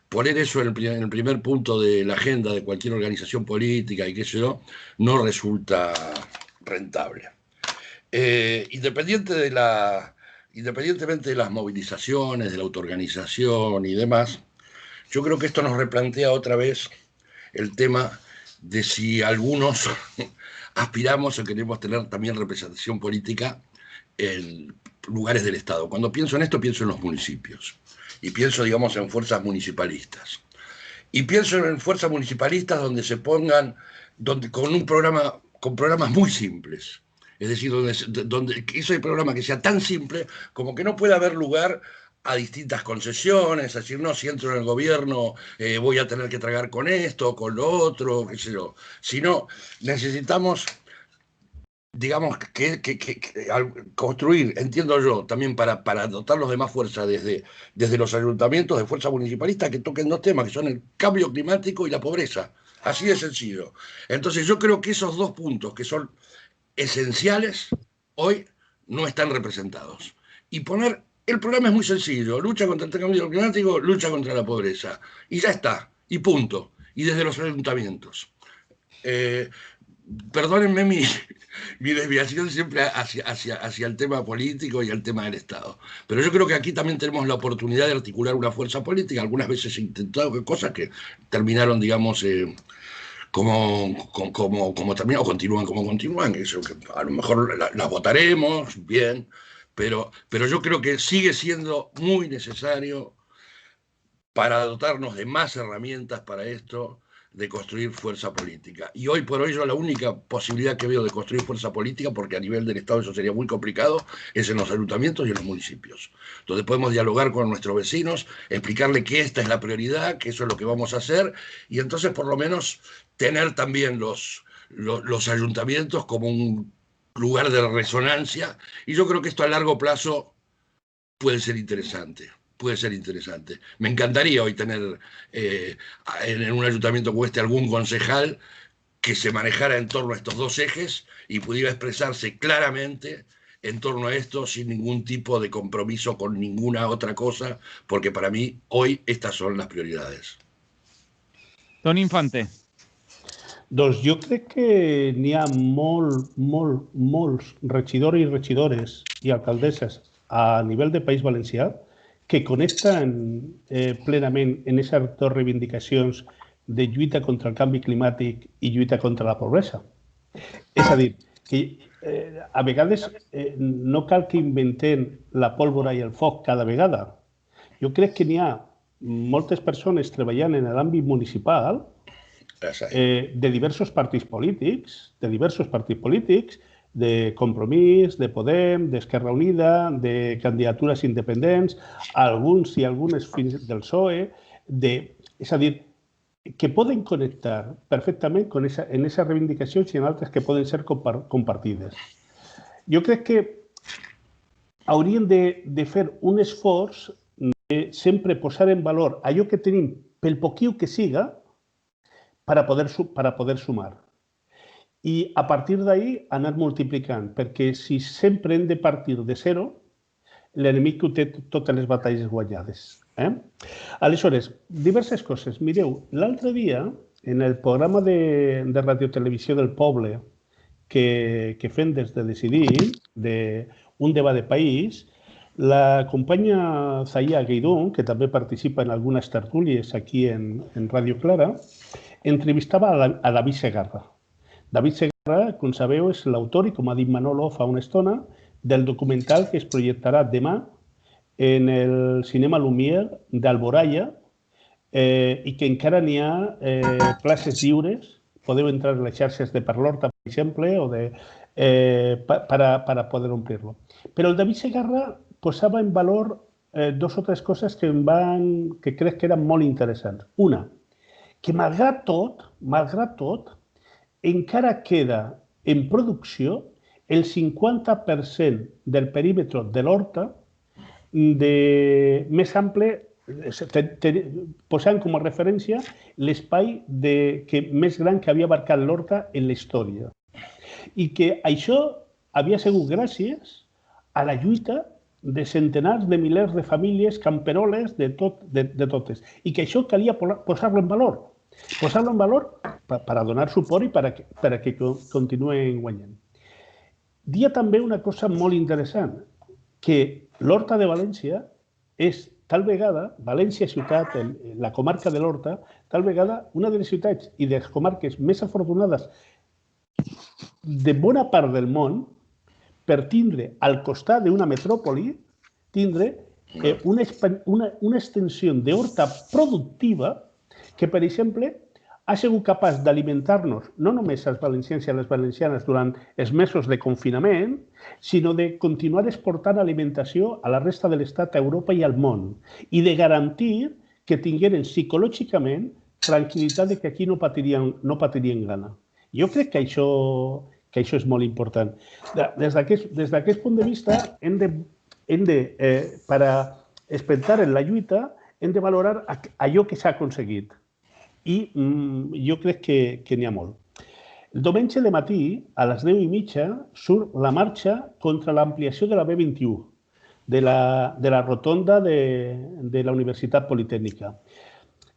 poner eso en el primer punto de la agenda de cualquier organización política y qué sé yo, no resulta rentable. Independientemente de las movilizaciones, de la autoorganización y demás, yo creo que esto nos replantea otra vez el tema de si algunos aspiramos o queremos tener también representación política en lugares del Estado. Cuando pienso en esto, pienso en los municipios y pienso, digamos, en fuerzas municipalistas. Y pienso en fuerzas municipalistas donde se pongan, con programas muy simples. Es decir, donde ese programa que sea tan simple como que no pueda haber lugar a distintas concesiones, es decir, no, si entro en el gobierno voy a tener que tragar con esto, con lo otro, qué sé yo. Sino necesitamos digamos, construir, entiendo yo, también para dotarlos de más fuerza desde los ayuntamientos de fuerza municipalista que toquen dos temas, que son el cambio climático y la pobreza. Así de sencillo. Entonces yo creo que esos dos puntos que son esenciales hoy no están representados. Y el programa es muy sencillo: lucha contra el cambio climático, lucha contra la pobreza. Y ya está, y punto. Y desde los ayuntamientos. Perdónenme mi desviación siempre hacia el tema político y el tema del Estado. Pero yo creo que aquí también tenemos la oportunidad de articular una fuerza política. Algunas veces he intentado cosas que terminaron, digamos, como terminan o continúan como continúan. Eso, que a lo mejor las votaremos, bien, pero yo creo que sigue siendo muy necesario, para dotarnos de más herramientas para esto, de construir fuerza política. Y hoy por hoy yo la única posibilidad que veo de construir fuerza política, porque a nivel del Estado eso sería muy complicado, es en los ayuntamientos y en los municipios. Entonces podemos dialogar con nuestros vecinos, explicarle que esta es la prioridad, que eso es lo que vamos a hacer, y entonces por lo menos tener también los ayuntamientos como un lugar de resonancia, y yo creo que esto a largo plazo puede ser interesante. Puede ser interesante. Me encantaría hoy tener en un ayuntamiento como este algún concejal que se manejara en torno a estos dos ejes y pudiera expresarse claramente en torno a esto sin ningún tipo de compromiso con ninguna otra cosa, porque para mí hoy estas son las prioridades. Toni Infante. Doncs jo crec que n'hi ha molts regidors i regidores i alcaldesses a nivell de País Valencià que connecten plenament en aquestes dues reivindicacions de lluita contra el canvi climàtic i lluita contra la pobresa. És a dir, que a vegades no cal que inventem la pólvora i el foc cada vegada. Jo crec que n'hi ha moltes persones treballant en l'àmbit municipal de diversos partits polítics, de Compromís, de Podem, d'Esquerra Unida, de candidatures independents, alguns i algunes fins del PSOE, és a dir, que poden connectar perfectament en aquestes reivindicacions i en altres que poden ser compartides. Jo crec que hauríem de fer un esforç de sempre posar en valor allò que tenim, pel poquiu que siga, per a poder sumar. I a partir d'ahí anar multiplicant, perquè si sempre hem de partir de zero, l'enemic ho té totes les batalles guanyades. Aleshores, diverses coses. Mireu, l'altre dia, en el programa de radiotelevisió del poble que fem des de Decidir, d'un debat de país, la companya Zahia Gueidón, que també participa en algunes tertúlies aquí en Ràdio Clara, entrevistava a David Segarra. David Segarra, com sabeu, és l'autor, i com ha dit Manolo fa una estona, del documental que es projectarà demà en el cinema Lumière d'Alboraya i que encara n'hi ha places lliures. Podeu entrar a les xarxes de Parlorta, per exemple, per poder omplir-lo. Però el David Segarra posava en valor dos o tres coses que crec que eren molt interessants. Una, que malgrat tot, encara queda en producció el 50% del perímetre de l'Horta més ample, posant com a referència l'espai més gran que havia abarcat l'Horta en la història. I que això havia sigut gràcies a la lluita de centenars de milers de famílies camperoles de totes. I que això calia posar-lo en valor. Posar-lo en valor per a donar suport i per a que continuen guanyant. Dia també una cosa molt interessant, que l'Horta de València és tal vegada, València ciutat, la comarca de l'Horta, tal vegada una de les ciutats i de les comarques més afortunades de bona part del món per tindre al costat d'una metròpoli, tindre una extensió d'horta productiva que, per exemple, ha sigut capaç d'alimentar-nos no només als valencians i a les valencianes durant els mesos de confinament, sinó de continuar exportant alimentació a la resta de l'Estat, a Europa i al món, i de garantir que tingueren psicològicament tranquil·litat que aquí no patirien gana. Jo crec que que això és molt important. Des d'aquest punt de vista, per a espentar en la lluita, hem de valorar allò que s'ha aconseguit. I jo crec que n'hi ha molt. El diumenge de matí, a les 10:30, surt la marxa contra l'ampliació de la B21, de la rotonda de la Universitat Politècnica.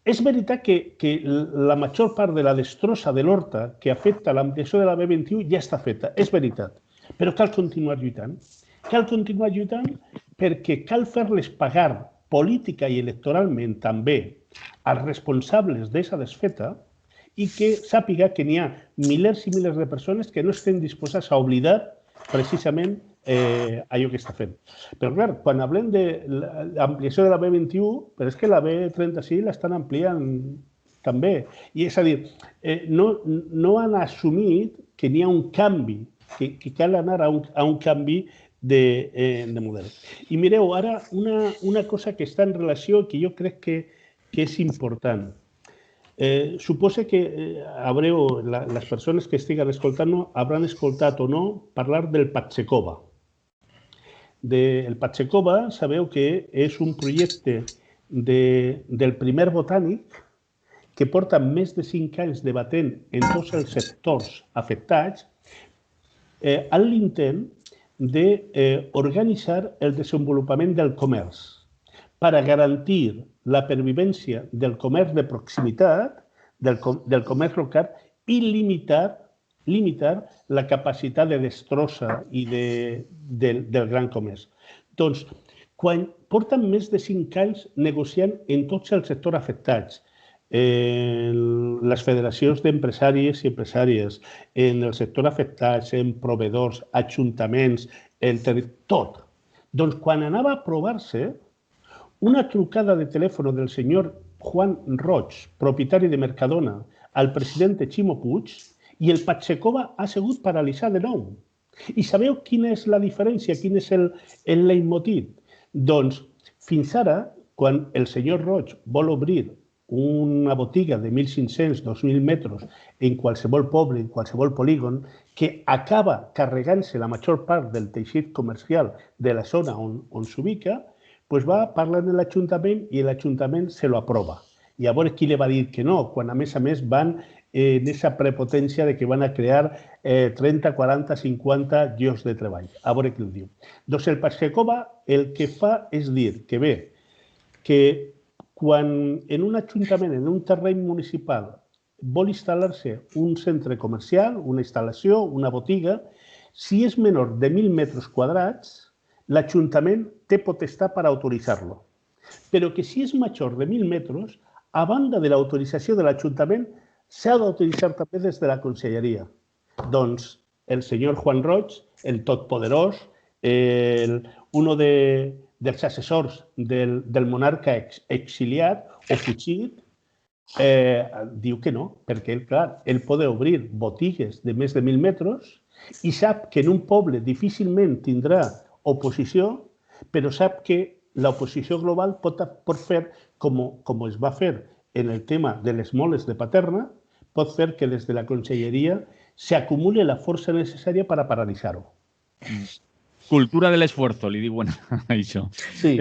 És veritat que la major part de la destrossa de l'Horta que afecta l'ampliació de la B21 ja està feta, és veritat, però cal continuar lluitant. Cal continuar lluitant perquè cal fer-les pagar política i electoralment també als responsables d'aquesta desfeta i que sàpiga que n'hi ha milers i milers de persones que no estan disposades a oblidar precisament allò que està fent. Però, clar, quan parlem de l'ampliació de la B21, però és que la B36 l'estan ampliant també. I és a dir, no han assumit que n'hi ha un canvi, que cal anar a un canvi de model. I mireu, ara una cosa que està en relació que jo crec que és important. Suposo que les persones que estiguen escoltant-nos hauran escoltat o no parlar del Patxekova. El Patxekova, sabeu que és un projecte del primer botànic que porta més de 5 anys debatent en tots els sectors afectats en l'intent d'organitzar el desenvolupament del comerç per a garantir la pervivència del comerç de proximitat, del comerç local i limitar la capacitat de destrossa i del gran comerç. Doncs, quan porten més de 5 anys negociant en tots els sectors afectats, les federacions d'empresaris i empresàries, en el sector afectats, en proveïdors, ajuntaments, tot. Doncs quan anava a aprovar-se, una trucada de telèfon del senyor Juan Roig, propietari de Mercadona, al president Ximo Puig, i el Patxekova ha sigut paralitzat de nou. I sabeu quina és la diferència, quin és el leitmotiv? Doncs fins ara, quan el senyor Roig vol obrir una botiga de 1.500-2.000 metres en qualsevol poble, en qualsevol polígon, que acaba carregant-se la major part del teixit comercial de la zona on s'ubica, doncs va parlar amb l'Ajuntament i l'Ajuntament se lo aprova. I a veure qui li va dir que no, quan a més van en aquesta prepotència de que van a crear 30, 40, 50 llocs de treball. A veure qui ho diu. Doncs el Patxekova el que fa és dir que bé, que quan en un ajuntament, en un terreny municipal, vol instal·lar-se un centre comercial, una instal·lació, una botiga, si és menor de 1.000 metres quadrats, l'Ajuntament té potestat per autoritzar-lo. Però que si és major de 1.000 metres, a banda de l'autorització de l'Ajuntament, s'ha d'autoritzar també des de la Conselleria. Doncs el senyor Juan Roig, el totpoderós, un dels assessors del monarca exiliat o fugit, diu que no, perquè ell pot obrir botigues de més de 1.000 metres i sap que en un poble difícilment tindrà oposició, però sap que l'oposició global pot fer, com es va fer en el tema de les moles de Paterna, pot fer que des de la Conselleria s'acumuli la força necessària per a paralitzar-ho. Cultura de l'esforço, li diuen això. Sí.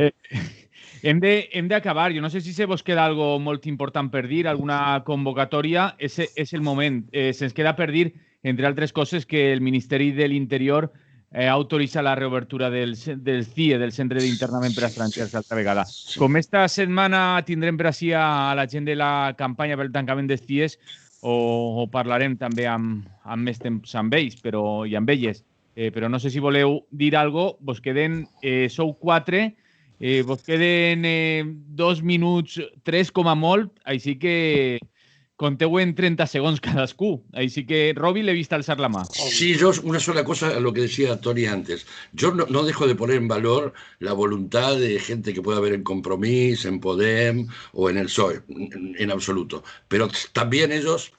Hem d'acabar. Jo no sé si se vos queda algo molt important per dir, alguna convocatòria. És el moment. Se'ns queda per dir, entre altres coses, que el Ministeri de l'Interior autoritza la reobertura del CIE, del Centre d'Internament per a Estrangers, altra vegada. Com esta setmana tindrem per ací a la gent de la campanya pel tancament dels CIEs, o parlarem també amb més temps amb ells i amb elles. Però no sé si voleu dir alguna cosa. Vos queden, sou 4, vos queden 2 minuts, 3 com a molt, així que conteu en 30 segons cadascú. Així que, Robi, le he visto alzar la mano. Sí, yo una sola cosa a lo que decía Tony antes. Yo no dejo de poner en valor la voluntad de gente que pueda haber en Compromís, en Podem o en el PSOE, en absoluto. Pero también ellos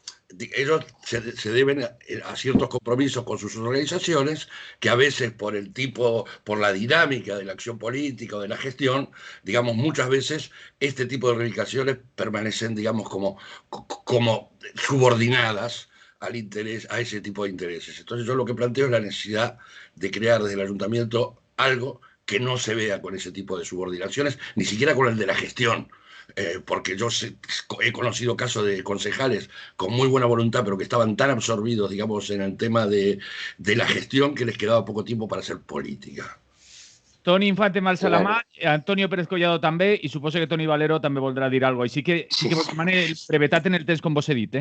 se deben a ciertos compromisos con sus organizaciones que a veces por la dinámica de la acción política o de la gestión, digamos, muchas veces este tipo de reivindicaciones permanecen, digamos, como subordinadas al interés, a ese tipo de intereses. Entonces yo lo que planteo es la necesidad de crear desde el ayuntamiento algo que no se vea con ese tipo de subordinaciones, ni siquiera con el de la gestión. Porque yo he conocido casos de concejales con muy buena voluntad, pero que estaban tan absorbidos, digamos, en el tema de la gestión que les quedaba poco tiempo para hacer política. Toni Infante Malsalamà, Antonio Pérez Collado també, i suposo que Toni Valero també voldrà dir alguna cosa. Així que vos demane brevetat en el temps com vos he dit.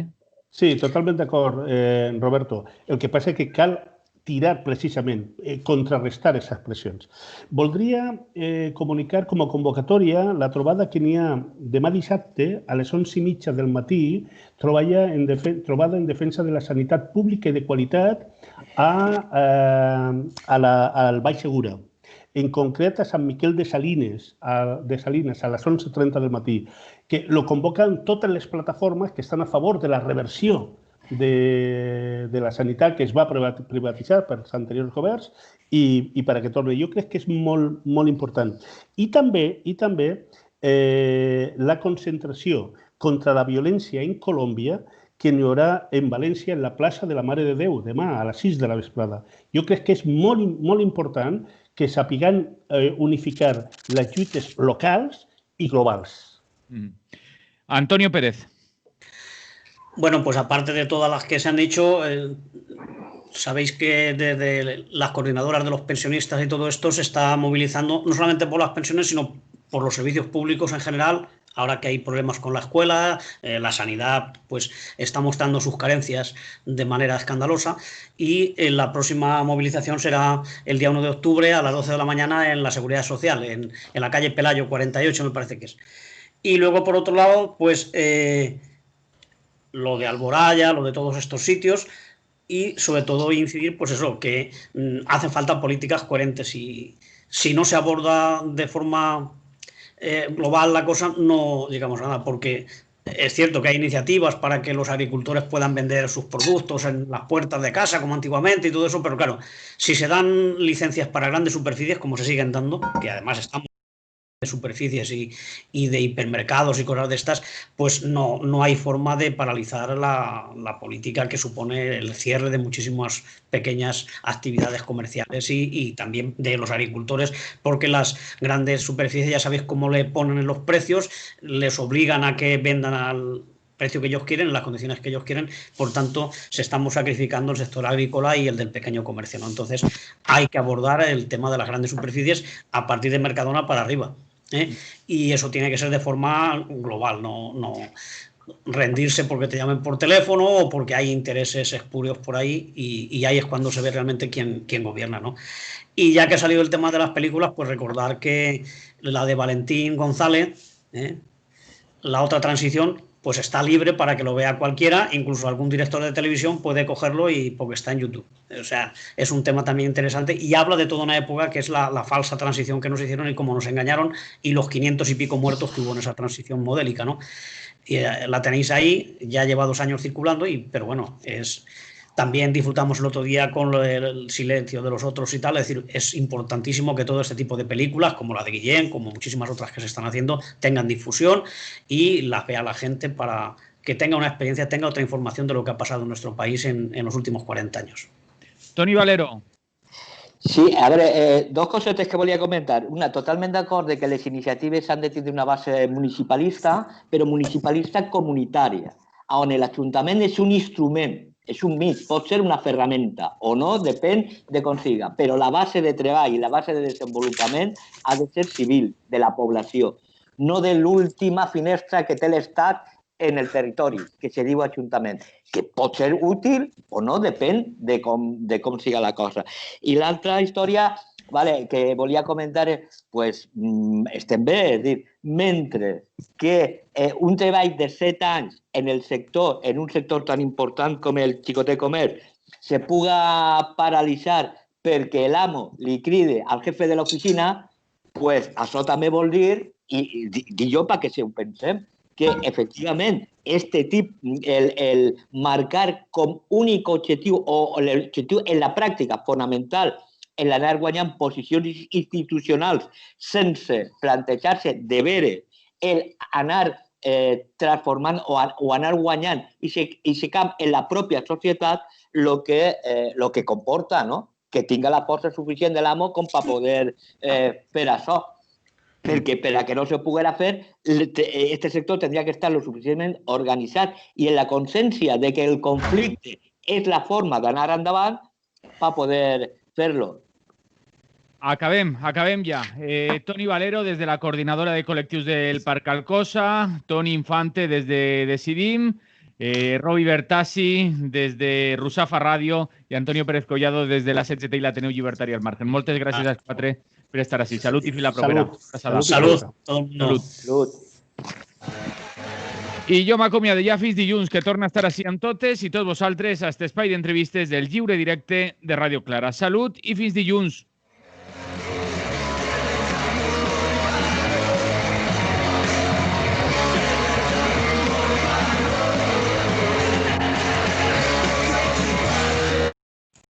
Sí, totalment d'acord, Roberto. El que passa és que cal tirar precisament, contrarrestar aquestes pressions. Voldria comunicar com a convocatòria la trobada que n'hi ha demà dissabte a les 11:30 del matí, trobada en defensa de la sanitat pública i de qualitat al Baix Segura. En concret a Sant Miquel de Salines a les 11:30 del matí, que lo convocan totes les plataformes que estan a favor de la reversió de la sanitat que es va privatitzar pels anteriors governs i per a que torni. Jo crec que és molt, molt important. I també la concentració contra la violència en Colòmbia que n'hi haurà en València, en la plaça de la Mare de Déu, demà a les 6 de la vesprada. Jo crec que és molt important que sapiguem unificar les lluites locals i globals. Antonio Pérez. Bueno, pues aparte de todas las que se han dicho, sabéis que desde las coordinadoras de los pensionistas y todo esto se está movilizando no solamente por las pensiones, sino por los servicios públicos en general. Ahora que hay problemas con la escuela, la sanidad pues está mostrando sus carencias de manera escandalosa, y la próxima movilización será el día 1 de octubre a las 12 de la mañana en la Seguridad Social, en la calle Pelayo 48 me parece que es. Y luego por otro lado pues lo de Alboraya, lo de todos estos sitios, y sobre todo incidir pues eso, que hacen falta políticas coherentes, y si no se aborda de forma global la cosa, no llegamos a nada, porque es cierto que hay iniciativas para que los agricultores puedan vender sus productos en las puertas de casa como antiguamente y todo eso, pero claro, si se dan licencias para grandes superficies como se siguen dando, que además estamos de superficies y de hipermercados y cosas de estas, pues no hay forma de paralizar la política que supone el cierre de muchísimas pequeñas actividades comerciales y también de los agricultores, porque las grandes superficies ya sabéis cómo le ponen en los precios, les obligan a que vendan al precio que ellos quieren, en las condiciones que ellos quieren, por tanto se estamos sacrificando el sector agrícola y el del pequeño comercio, ¿no? Entonces hay que abordar el tema de las grandes superficies a partir de Mercadona para arriba. Y eso tiene que ser de forma global, no rendirse porque te llamen por teléfono o porque hay intereses espurios por ahí, y ahí es cuando se ve realmente quién gobierna, ¿no? Y ya que ha salido el tema de las películas, pues recordar que la de Valentín González, La otra transición, pues está libre para que lo vea cualquiera, incluso algún director de televisión puede cogerlo porque está en YouTube. O sea, es un tema también interesante y habla de toda una época que es la falsa transición que nos hicieron y cómo nos engañaron, y los 500 y pico muertos que hubo en esa transición modélica, ¿no? Y la tenéis ahí, ya lleva 2 años circulando, pero bueno, también disfrutamos el otro día con el silencio de los otros y tal. Es decir, es importantísimo que todo este tipo de películas, como la de Guillén, como muchísimas otras que se están haciendo, tengan difusión y las vea la gente para que tenga una experiencia, tenga otra información de lo que ha pasado en nuestro país en los últimos 40 años. Toni Valero. Sí, a veure, 2 cosetes que volia comentar. Una, totalment d'acord que les iniciatives han de tindre una base municipalista, però municipalista comunitària, on l'Ajuntament és un instrument, és un mig, pot ser una ferramenta o no, depèn de com siga, però la base de treball i la base de desenvolupament ha de ser civil, de la població, no de l'última finestra que té l'Estat en el territori, que se diu Ajuntament, que pot ser útil o no, depèn de com siga la cosa. I l'altra història que volia comentar és, estem bé, és dir, mentre que un treball de 7 anys en un sector tan important com el xicotet comerç se puga paralitzar perquè l'amo li cride al jefe de l'oficina, això també vol dir, i dic jo perquè si ho pensem, que efectivament el marcar com únic objectiu o l'objectiu en la pràctica fonamental en l'anar guanyant posicions institucionals sense plantejar-se de veure el anar transformant o anar guanyant i se camp en la pròpia societat el que comporta, no? Que tinga la força suficient de l'amo com per poder fer això. Perquè per a que no se poguera fer, este sector tindria que estar lo suficientment organitzat i en la consciència de que el conflicte és la forma d'anar endavant per poder fer-lo. Acabem ja. Toni Valero, des de la coordinadora de col·lectius del Parc Alcosa, Toni Infante, des de Decidim, Robi Bertassi, des de Rusafa Ràdio i Antonio Pérez Collado, des de la CGT i l'Ateneu Llibertari al Margen. Moltes gràcies als quatre per estar així. Salut i fins la propera. Salut. I jo m'acomiado ja fins dilluns, que torna a estar així amb totes i tots vosaltres a aquest espai d'entrevistes del lliure directe de Ràdio Clara. Salut i fins dilluns.